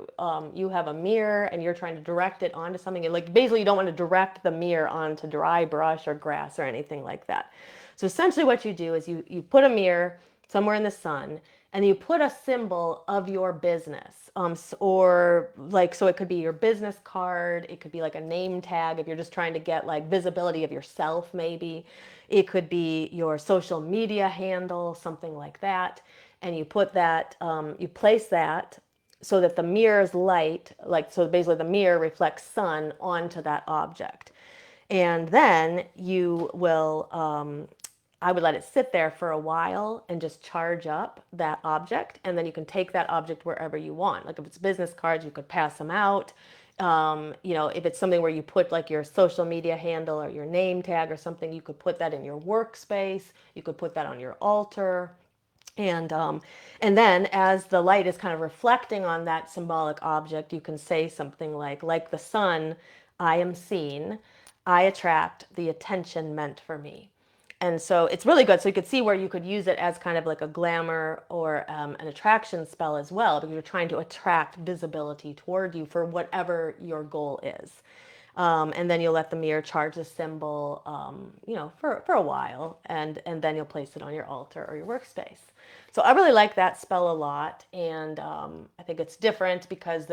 you have a mirror and you're trying to direct it onto something, and like basically you don't want to direct the mirror onto dry brush or grass or anything like that. So essentially what you do is you put a mirror somewhere in the sun and you put a symbol of your business, or like, so it could be your business card, it could be like a name tag if you're just trying to get like visibility of yourself, maybe it could be your social media handle, something like that. And you put that, you place that so that the mirror's light, like, so basically the mirror reflects sun onto that object. And then you will, I would let it sit there for a while and just charge up that object. And then you can take that object wherever you want. Like if it's business cards, you could pass them out. If it's something where you put like your social media handle or your name tag or something, you could put that in your workspace. You could put that on your altar. And then as the light is kind of reflecting on that symbolic object, you can say something like the sun, I am seen, I attract the attention meant for me. And so it's really good. So you could see where you could use it as kind of like a glamour or an attraction spell as well, because you're trying to attract visibility toward you for whatever your goal is. And then you'll let the mirror charge the symbol, for a while, and then you'll place it on your altar or your workspace. So I really like that spell a lot, and I think it's different because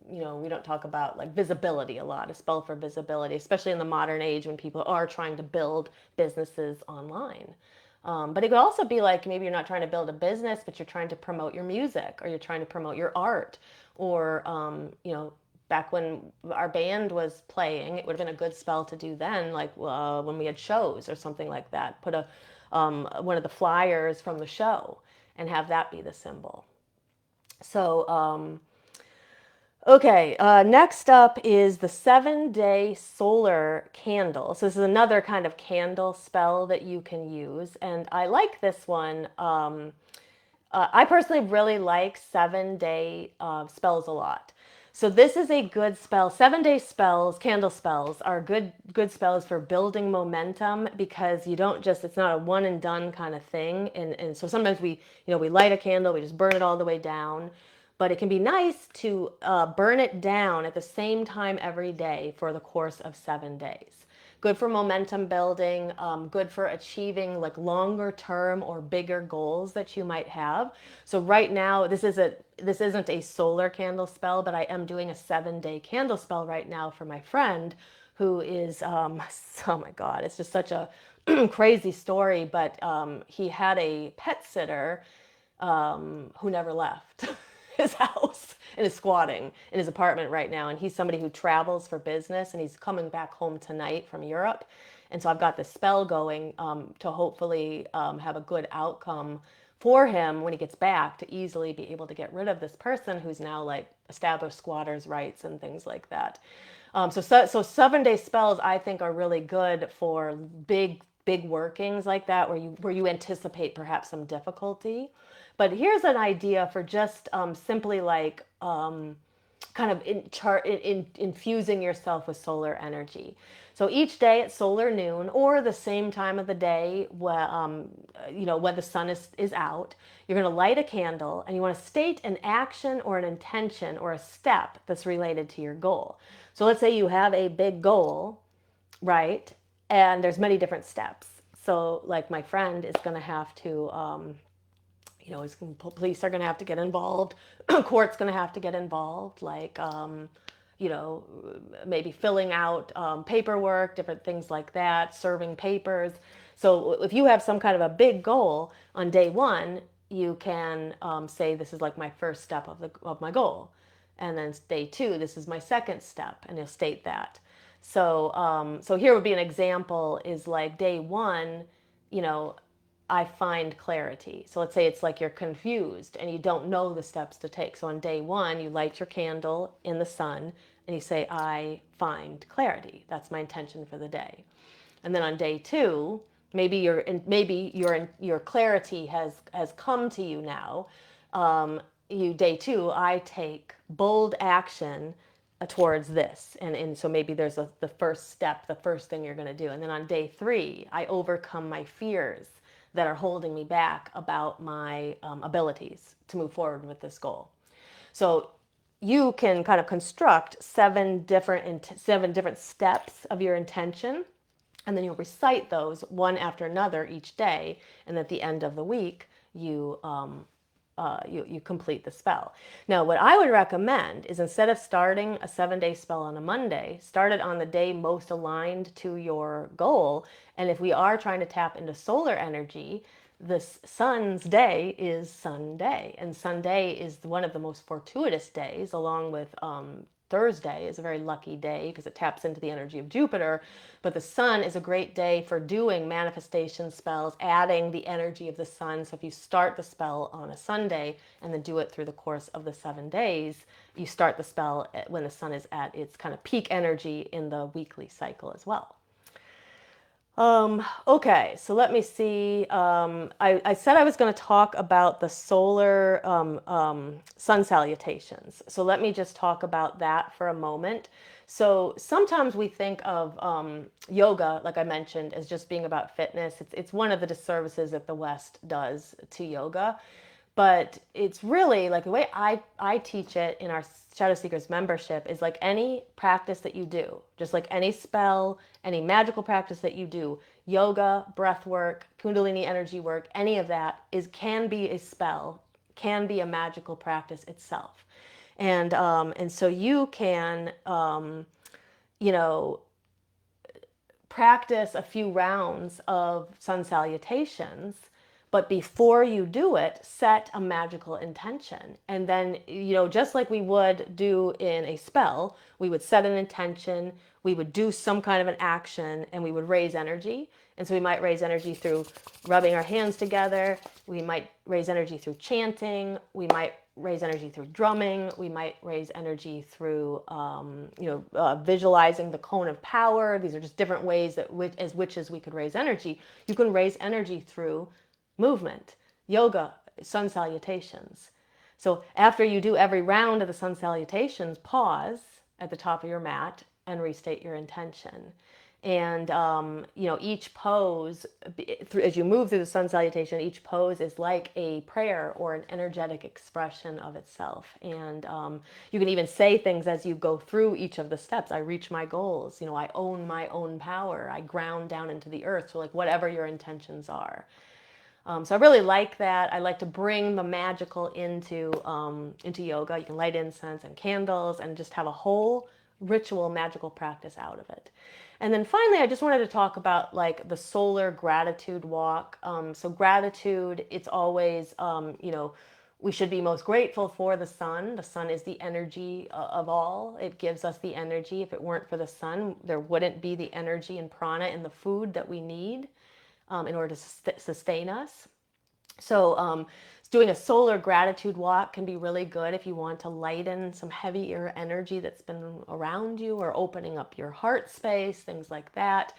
we don't talk about like visibility a lot, a spell for visibility, especially in the modern age when people are trying to build businesses online. But it could also be like maybe you're not trying to build a business, but you're trying to promote your music, or you're trying to promote your art, or back when our band was playing, it would have been a good spell to do then, like when we had shows or something like that. Put one of the flyers from the show and have that be the symbol. So, okay, next up is the 7-day solar candle. So this is another kind of candle spell that you can use, and I like this one. I personally really like 7-day spells a lot. So this is a good spell. 7-day spells, candle spells, are good spells for building momentum, because you don't just, it's not a one and done kind of thing. And so sometimes we light a candle, we just burn it all the way down. But it can be nice to burn it down at the same time every day for the course of 7 days. Good for momentum building, good for achieving like longer term or bigger goals that you might have. So right now, this isn't a solar candle spell, but I am doing a 7-day candle spell right now for my friend who is, oh my God, it's just such a crazy story, but he had a pet sitter who never left his house and is squatting in his apartment right now. And he's somebody who travels for business, and he's coming back home tonight from Europe. And so I've got this spell going to hopefully have a good outcome for him when he gets back to easily be able to get rid of this person who's now like established squatters' rights and things like that. So 7 day spells I think are really good for big workings like that where you anticipate perhaps some difficulty. But here's an idea for just simply like kind of infusing yourself with solar energy. So each day at solar noon or the same time of the day when the sun is out, you're going to light a candle and you want to state an action or an intention or a step that's related to your goal. So let's say you have a big goal, right? And there's many different steps. So like my friend is going to have to police are going to have to get involved. Court's going to have to get involved, like, maybe filling out paperwork, different things like that, serving papers. So if you have some kind of a big goal on day one, you can say, this is like my first step of my goal. And then day two, this is my second step, and you'll state that. So here would be an example is like day one, I find clarity. So let's say it's like you're confused and you don't know the steps to take. So on day one, you light your candle in the sun and you say, I find clarity. That's my intention for the day. And then on day two, maybe your clarity has come to you now. Day two, I take bold action towards this. And so maybe there's the first step, the first thing you're going to do. And then on day three, I overcome my fears that are holding me back about my abilities to move forward with this goal. So you can kind of construct seven different steps of your intention, and then you'll recite those one after another each day, and at the end of the week you complete the spell. Now, what I would recommend is instead of starting a 7-day spell on a Monday, start it on the day most aligned to your goal. And if we are trying to tap into solar energy, this sun's day is Sunday. And Sunday is one of the most fortuitous days, along with Thursday is a very lucky day because it taps into the energy of Jupiter. But the sun is a great day for doing manifestation spells, adding the energy of the sun. So if you start the spell on a Sunday and then do it through the course of the 7 days, you start the spell when the sun is at its kind of peak energy in the weekly cycle as well. Okay, so let me see. I said I was going to talk about the solar sun salutations. So let me just talk about that for a moment. So sometimes we think of yoga, like I mentioned, as just being about fitness. It's one of the disservices that the West does to yoga. But it's really like the way I teach it in our Shadow Seekers membership is like any practice that you do, just like any spell, any magical practice that you do, yoga, breath work, Kundalini energy work, any of that can be a spell, can be a magical practice itself. And so you can, practice a few rounds of sun salutations. But before you do it, set a magical intention. And then, just like we would do in a spell, we would set an intention, we would do some kind of an action, and we would raise energy. And so we might raise energy through rubbing our hands together. We might raise energy through chanting. We might raise energy through drumming. We might raise energy through, visualizing the cone of power. These are just different ways that as witches we could raise energy. You can raise energy through movement, yoga, sun salutations. So after you do every round of the sun salutations, pause at the top of your mat and restate your intention. And, each pose, as you move through the sun salutation, each pose is like a prayer or an energetic expression of itself. And you can even say things as you go through each of the steps. I reach my goals. I own my own power. I ground down into the earth. So like whatever your intentions are. So I really like that. I like to bring the magical into yoga. You can light incense and candles and just have a whole ritual magical practice out of it. And then finally, I just wanted to talk about like the solar gratitude walk. So gratitude, it's always, we should be most grateful for the sun. The sun is the energy of all. It gives us the energy. If it weren't for the sun, there wouldn't be the energy and prana in the food that we need in order to sustain us. So doing a solar gratitude walk can be really good if you want to lighten some heavier energy that's been around you, or opening up your heart space, things like that.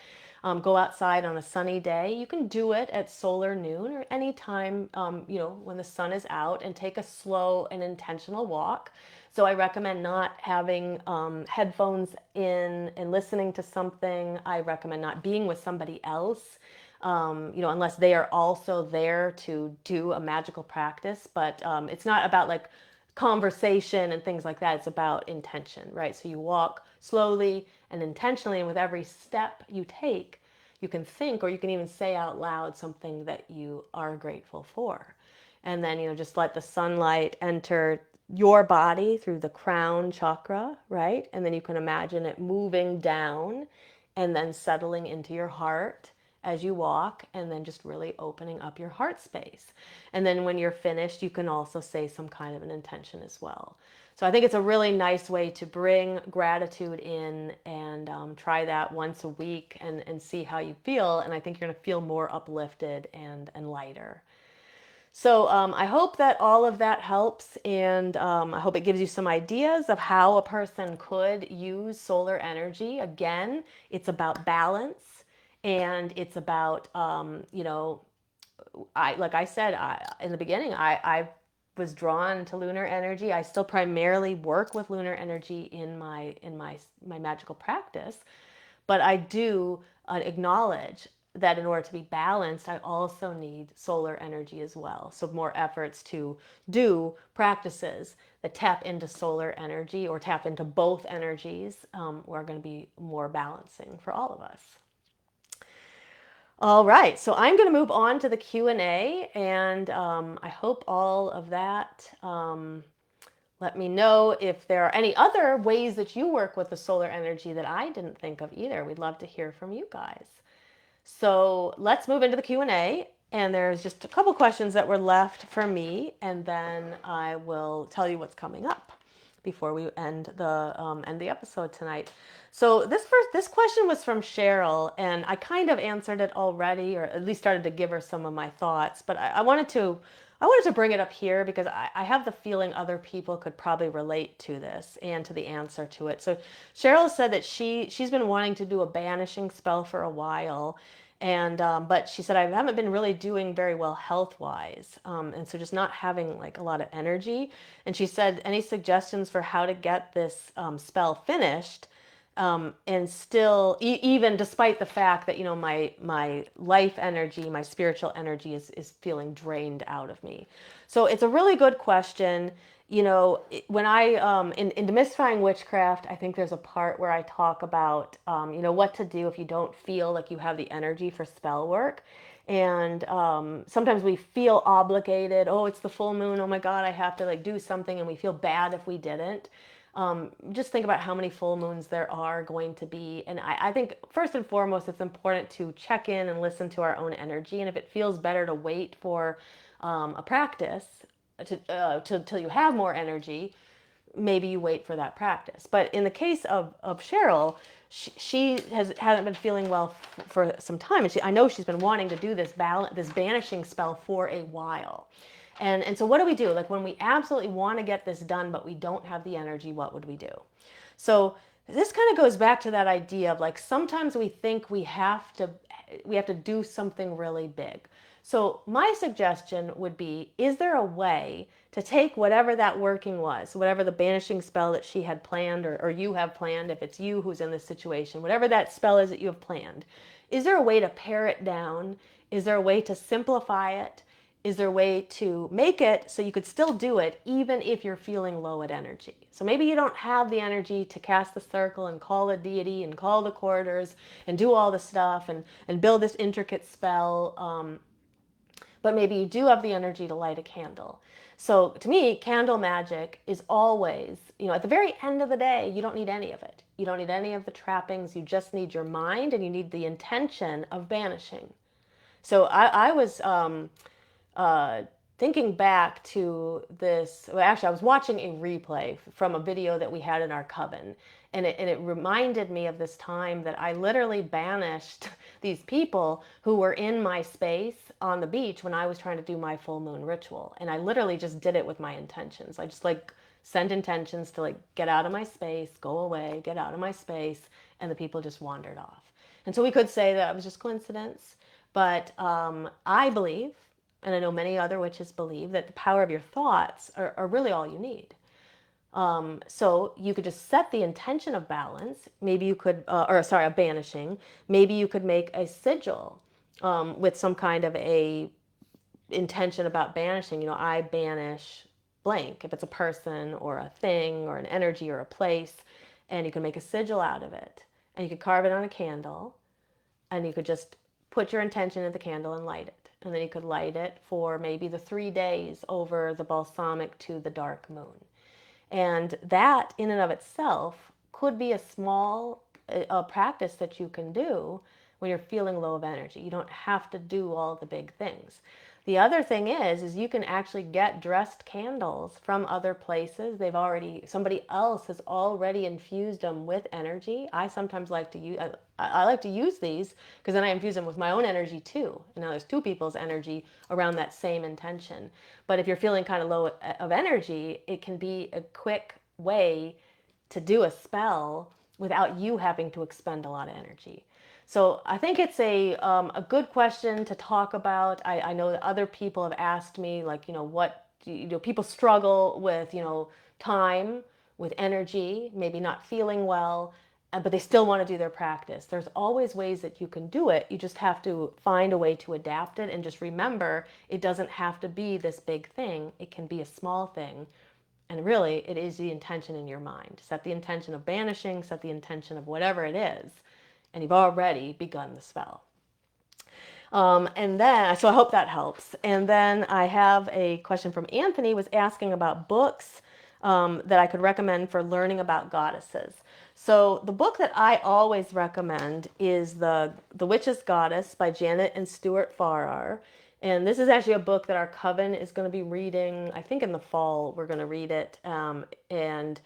Go outside on a sunny day. You can do it at solar noon or any time, when the sun is out, and take a slow and intentional walk. So I recommend not having headphones in and listening to something. I recommend not being with somebody else, unless they are also there to do a magical practice. But it's not about like conversation and things like that. It's about intention, right? So you walk slowly and intentionally, and with every step you take, you can think, or you can even say out loud something that you are grateful for. And then, just let the sunlight enter your body through the crown chakra, right? And then you can imagine it moving down and then settling into your heart as you walk, and then just really opening up your heart space. And then when you're finished, you can also say some kind of an intention as well. So I think it's a really nice way to bring gratitude in, and try that once a week, and see how you feel. And I think you're going to feel more uplifted and lighter. So I hope that all of that helps, and I hope it gives you some ideas of how a person could use solar energy. Again, it's about balance, and it's about, like I said, in the beginning, I was drawn to lunar energy. I still primarily work with lunar energy in my magical practice, but I do acknowledge that in order to be balanced, I also need solar energy as well. So more efforts to do practices that tap into solar energy, or tap into both energies, are going to be more balancing for all of us. All right, so I'm going to move on to the Q&A, and I hope all of that. Let me know if there are any other ways that you work with the solar energy that I didn't think of either. We'd love to hear from you guys. So let's move into the Q&A, and there's just a couple questions that were left for me, and then I will tell you what's coming up before we end the episode tonight. So this question was from Cheryl, and I kind of answered it already, or at least started to give her some of my thoughts. But I wanted to bring it up here because I have the feeling other people could probably relate to this and to the answer to it. So Cheryl said that she's been wanting to do a banishing spell for a while, and but she said, I haven't been really doing very well health wise, and so just not having like a lot of energy. And she said, any suggestions for how to get this spell finished, and still, even despite the fact that my life energy, my spiritual energy is feeling drained out of me. So it's a really good question. When in Demystifying Witchcraft, I think there's a part where I talk about what to do if you don't feel like you have the energy for spell work. And sometimes we feel obligated. Oh, it's the full moon. Oh my God, I have to like do something, and we feel bad if we didn't. Just think about how many full moons there are going to be. And I think first and foremost, it's important to check in and listen to our own energy. And if it feels better to wait for a practice till you have more energy, maybe you wait for that practice. But in the case of Cheryl, she hasn't been feeling well for some time. And I know she's been wanting to do this banishing spell for a while. And so what do? Like when we absolutely want to get this done, but we don't have the energy, what would we do? So this kind of goes back to that idea of like sometimes we think we have to do something really big. So my suggestion would be, is there a way to take whatever that working was, whatever the banishing spell that she had planned, or you have planned, if it's you who's in this situation, whatever that spell is that you have planned, is there a way to pare it down? Is there a way to simplify it? Is there a way to make it so you could still do it even if you're feeling low at energy? So maybe you don't have the energy to cast the circle and call the deity and call the corridors and do all the stuff and build this intricate spell, but maybe you do have the energy to light a candle. So to me, candle magic is always, at the very end of the day, you don't need any of it. You don't need any of the trappings. You just need your mind, and you need the intention of banishing. So I was thinking back to this, well, actually, I was watching a replay from a video that we had in our coven, and it reminded me of this time that I literally banished these people who were in my space on the beach when I was trying to do my full moon ritual. And I literally just did it with my intentions. I just like sent intentions to like get out of my space, go away, get out of my space, and the people just wandered off. And so we could say that it was just coincidence, but I believe, and I know many other witches believe, that the power of your thoughts are really all you need. So you could just set the intention of balance. Maybe you could, of banishing. Maybe you could make a sigil with some kind of a intention about banishing. You know, I banish blank, if it's a person or a thing or an energy or a place, and you can make a sigil out of it. And you could carve it on a candle, and you could just put your intention in the candle and light it. And then you could light it for maybe the 3 days over the balsamic to the dark moon. And that in and of itself could be a small practice that you can do when you're feeling low of energy. You don't have to do all the big things. The other thing is you can actually get dressed candles from other places. Somebody else has already infused them with energy. I sometimes like to use, I like to use these because then I infuse them with my own energy too. And now there's two people's energy around that same intention. But if you're feeling kind of low of energy, it can be a quick way to do a spell without you having to expend a lot of energy. So I think it's a good question to talk about. I know that other people have asked me, like, people struggle with, time, with energy, maybe not feeling well, but they still want to do their practice. There's always ways that you can do it. You just have to find a way to adapt it, and just remember, it doesn't have to be this big thing. It can be a small thing. And really, it is the intention in your mind. Set the intention of banishing, set the intention of whatever it is, and you've already begun the spell. And then, so I hope that helps. And then I have a question from Anthony, was asking about books that I could recommend for learning about goddesses. So the book that I always recommend is The Witch's Goddess by Janet and Stuart Farrar. And this is actually a book that our coven is going to be reading. I think in the fall we're going to read it. And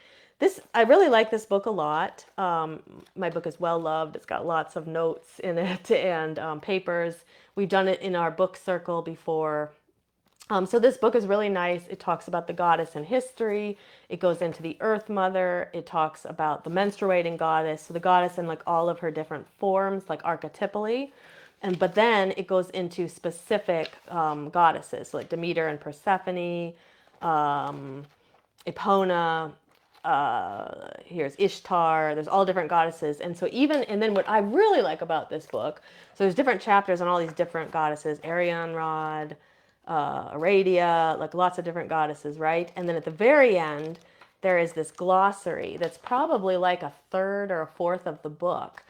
I really like this book a lot. My book is well loved. It's got lots of notes in it and papers. We've done it in our book circle before. So this book is really nice. It talks about the goddess in history. It goes into the Earth Mother. It talks about the menstruating goddess. So the goddess in like all of her different forms, like archetypally. But then it goes into specific goddesses, like Demeter and Persephone, Epona, here's Ishtar. There's all different goddesses. And then what I really like about this book, so there's different chapters on all these different goddesses, Arianrod, Aradia, like lots of different goddesses, right? And then at the very end, there is this glossary that's probably like a third or a fourth of the book.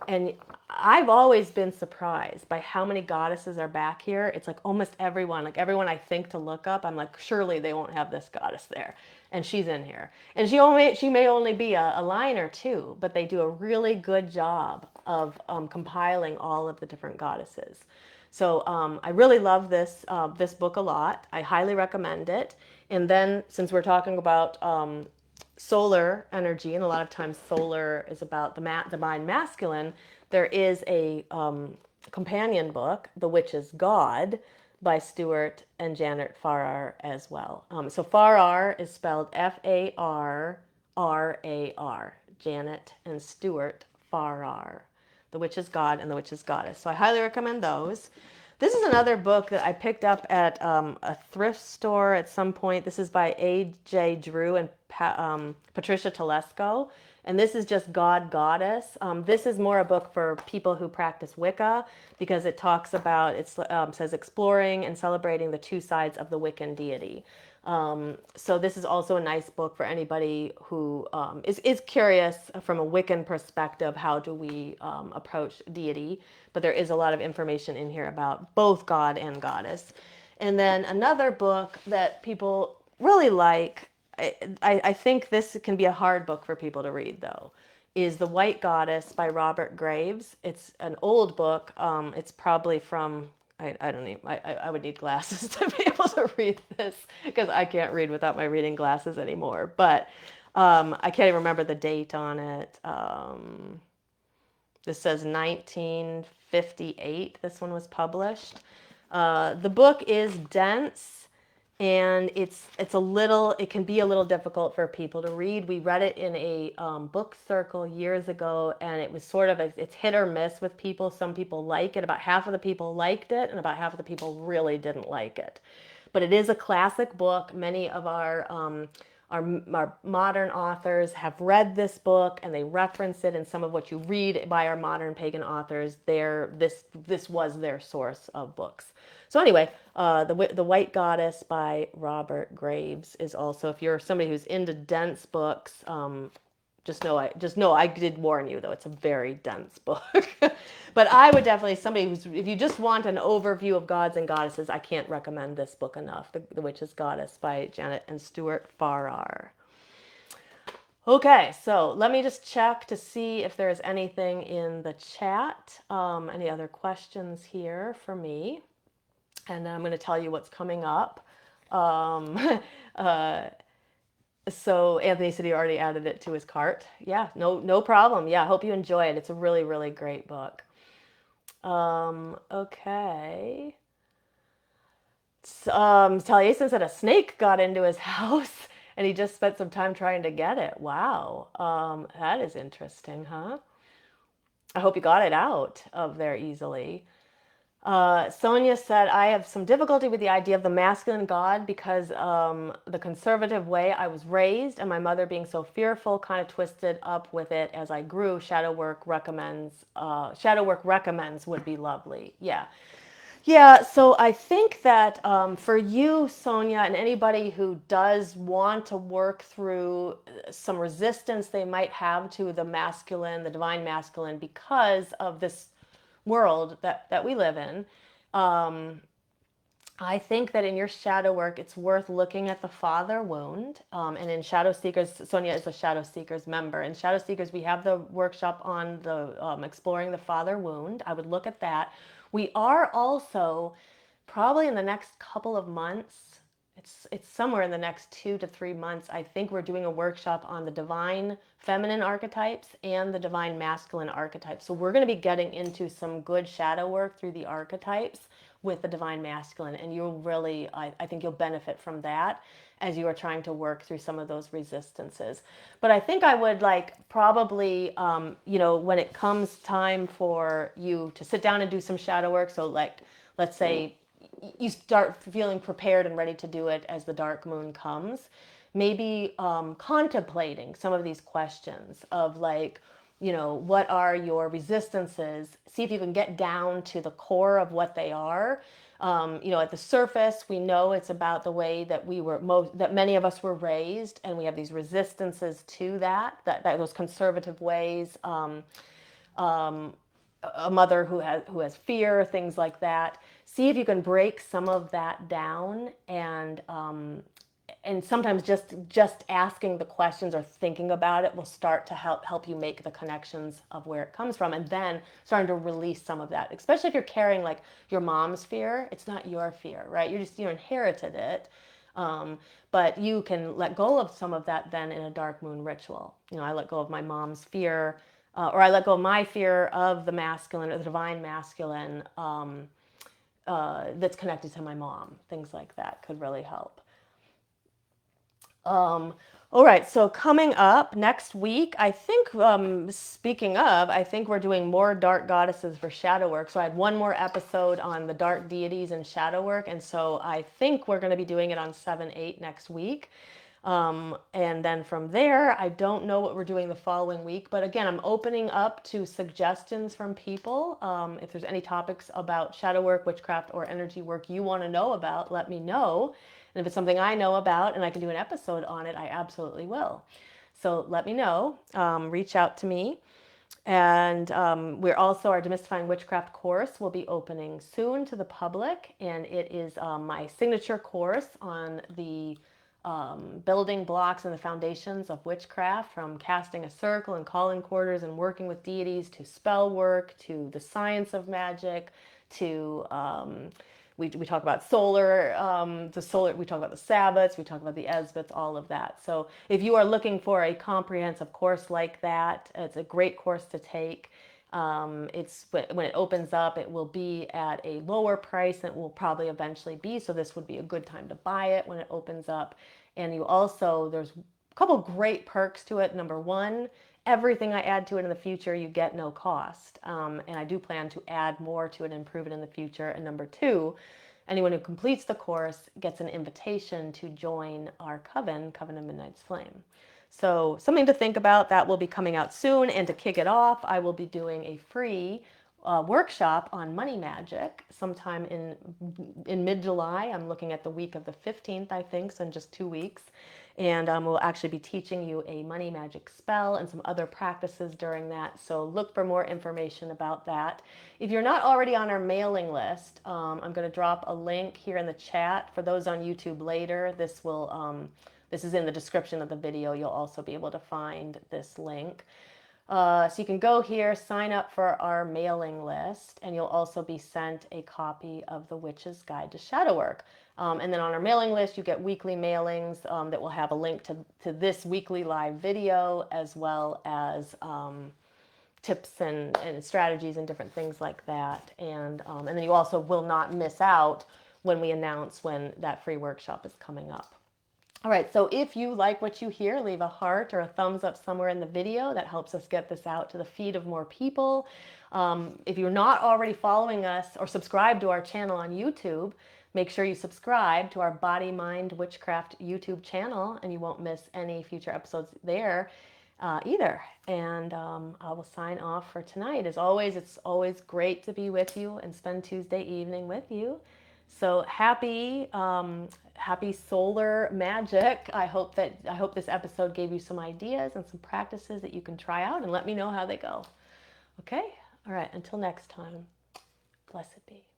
And I've always been surprised by how many goddesses are back here. It's like almost everyone, like everyone I think to look up, I'm like, surely they won't have this goddess there. And she's in here. And she may only be a line or two, but they do a really good job of compiling all of the different goddesses. So I really love this book a lot. I highly recommend it. And then since we're talking about solar energy, and a lot of times solar is about the divine masculine, there is a companion book, The Witch's God, by Stuart and Janet Farrar as well. So Farrar is spelled Farrar, Janet and Stuart Farrar. The Witch's God and The Witch's Goddess. So I highly recommend those. This is another book that I picked up at a thrift store at some point. This is by A.J. Drew and Patricia Telesco. And this is just God Goddess. This is more a book for people who practice Wicca because it talks about, says exploring and celebrating the two sides of the Wiccan deity. So this is also a nice book for anybody who is curious from a Wiccan perspective, how do we approach deity? But there is a lot of information in here about both God and goddess. And then another book that people really like, I think this can be a hard book for people to read though, is The White Goddess by Robert Graves. It's an old book. It's probably from, I don't need, I would need glasses to be able to read this because I can't read without my reading glasses anymore. But I can't even remember the date on it. This says 1958. This one was published. The book is dense and it can be a little difficult for people to read. We read it in a book circle years ago, and it was sort of it's hit or miss with people. Some people like it. About half of the people liked it, and about half of the people really didn't like it. But it is a classic book. Many of our modern authors have read this book, and they reference it in some of what you read by our modern pagan authors. This was their source of books. So anyway, the White Goddess by Robert Graves is also, if you're somebody who's into dense books, just know I did warn you, though it's a very dense book. But I would definitely, if you just want an overview of gods and goddesses, I can't recommend this book enough. The Witch's Goddess by Janet and Stuart Farrar. Okay, so let me just check to see if there is anything in the chat. Any other questions here for me? And then I'm going to tell you what's coming up. So Anthony said he already added it to his cart. Yeah, no problem. Yeah, I hope you enjoy it. It's a really, really great book. Okay. Taliesin said a snake got into his house and he just spent some time trying to get it. Wow. That is interesting, huh? I hope you got it out of there easily. Sonia said, I have some difficulty with the idea of the masculine god because the conservative way I was raised and my mother being so fearful kind of twisted up with it as I grew. Shadow work recommends would be lovely. Yeah. Yeah, so I think that for you, Sonia, and anybody who does want to work through some resistance they might have to the masculine, the divine masculine, because of this world that we live in, I think that in your shadow work, it's worth looking at the father wound. And in Shadow Seekers, Sonia is a Shadow Seekers member. In Shadow Seekers, we have the workshop on the exploring the father wound. I would look at that. We are also probably in the next couple of months. It's somewhere in the next 2 to 3 months. I think we're doing a workshop on the divine feminine archetypes and the divine masculine archetypes. So we're going to be getting into some good shadow work through the archetypes with the divine masculine, and you'll really, I think you'll benefit from that as you are trying to work through some of those resistances. But I think I would probably, when it comes time for you to sit down and do some shadow work, so let's say you start feeling prepared and ready to do it as the dark moon comes, maybe contemplating some of these questions of what are your resistances? See if you can get down to the core of what they are. At the surface, we know it's about the way that that many of us were raised, and we have these resistances to that those conservative ways. A mother who has fear, things like that. See if you can break some of that down, and sometimes just asking the questions or thinking about it will start to help you make the connections of where it comes from, and then starting to release some of that. Especially if you're carrying your mom's fear, it's not your fear, right? You inherited it, but you can let go of some of that then in a dark moon ritual. I let go of my mom's fear. Or I let go of my fear of the masculine or the divine masculine that's connected to my mom. Things like that could really help. All right, so coming up next week, I think, speaking of, I think we're doing more dark goddesses for shadow work. So I had one more episode on the dark deities and shadow work, and so I think we're going to be doing it on 7/8 next week. And then from there, I don't know what we're doing the following week. But again, I'm opening up to suggestions from people. If there's any topics about shadow work, witchcraft, or energy work you want to know about, let me know. And if it's something I know about and I can do an episode on it, I absolutely will. So let me know. Reach out to me. And we're also, our Demystifying Witchcraft course will be opening soon to the public. And it is my signature course on the building blocks and the foundations of witchcraft, from casting a circle and calling quarters and working with deities, to spell work, to the science of magic, to we talk about we talk about the Sabbats, we talk about the Esbats, all of that. So if you are looking for a comprehensive course like that, it's a great course to take. It's when it opens up, it will be at a lower price than it will probably eventually be. So this would be a good time to buy it when it opens up. And you also, there's a couple great perks to it. Number one, everything I add to it in the future, you get no cost. And I do plan to add more to it and improve it in the future. And number two, anyone who completes the course gets an invitation to join our Coven of Midnight's Flame. So something to think about. That will be coming out soon. And to kick it off, I will be doing a free workshop on money magic sometime in mid-July. I'm looking at the week of the 15th, I think, so in just 2 weeks. And we'll actually be teaching you a money magic spell and some other practices during that. So look for more information about that. If you're not already on our mailing list, I'm going to drop a link here in the chat. For those on YouTube later, this is in the description of the video. You'll also be able to find this link. So you can go here, sign up for our mailing list, and you'll also be sent a copy of The Witch's Guide to Shadow Work. And then on our mailing list, you get weekly mailings that will have a link to this weekly live video, as well as tips and strategies and different things like that. And then you also will not miss out when we announce when that free workshop is coming up. All right, so if you like what you hear, leave a heart or a thumbs up somewhere in the video. That helps us get this out to the feed of more people. If you're not already following us or subscribed to our channel on YouTube, make sure you subscribe to our Body, Mind, Witchcraft YouTube channel, and you won't miss any future episodes there either. And I will sign off for tonight. As always, it's always great to be with you and spend Tuesday evening with you. So happy solar magic. I hope this episode gave you some ideas and some practices that you can try out, and let me know how they go. Okay? All right, until next time. Blessed be.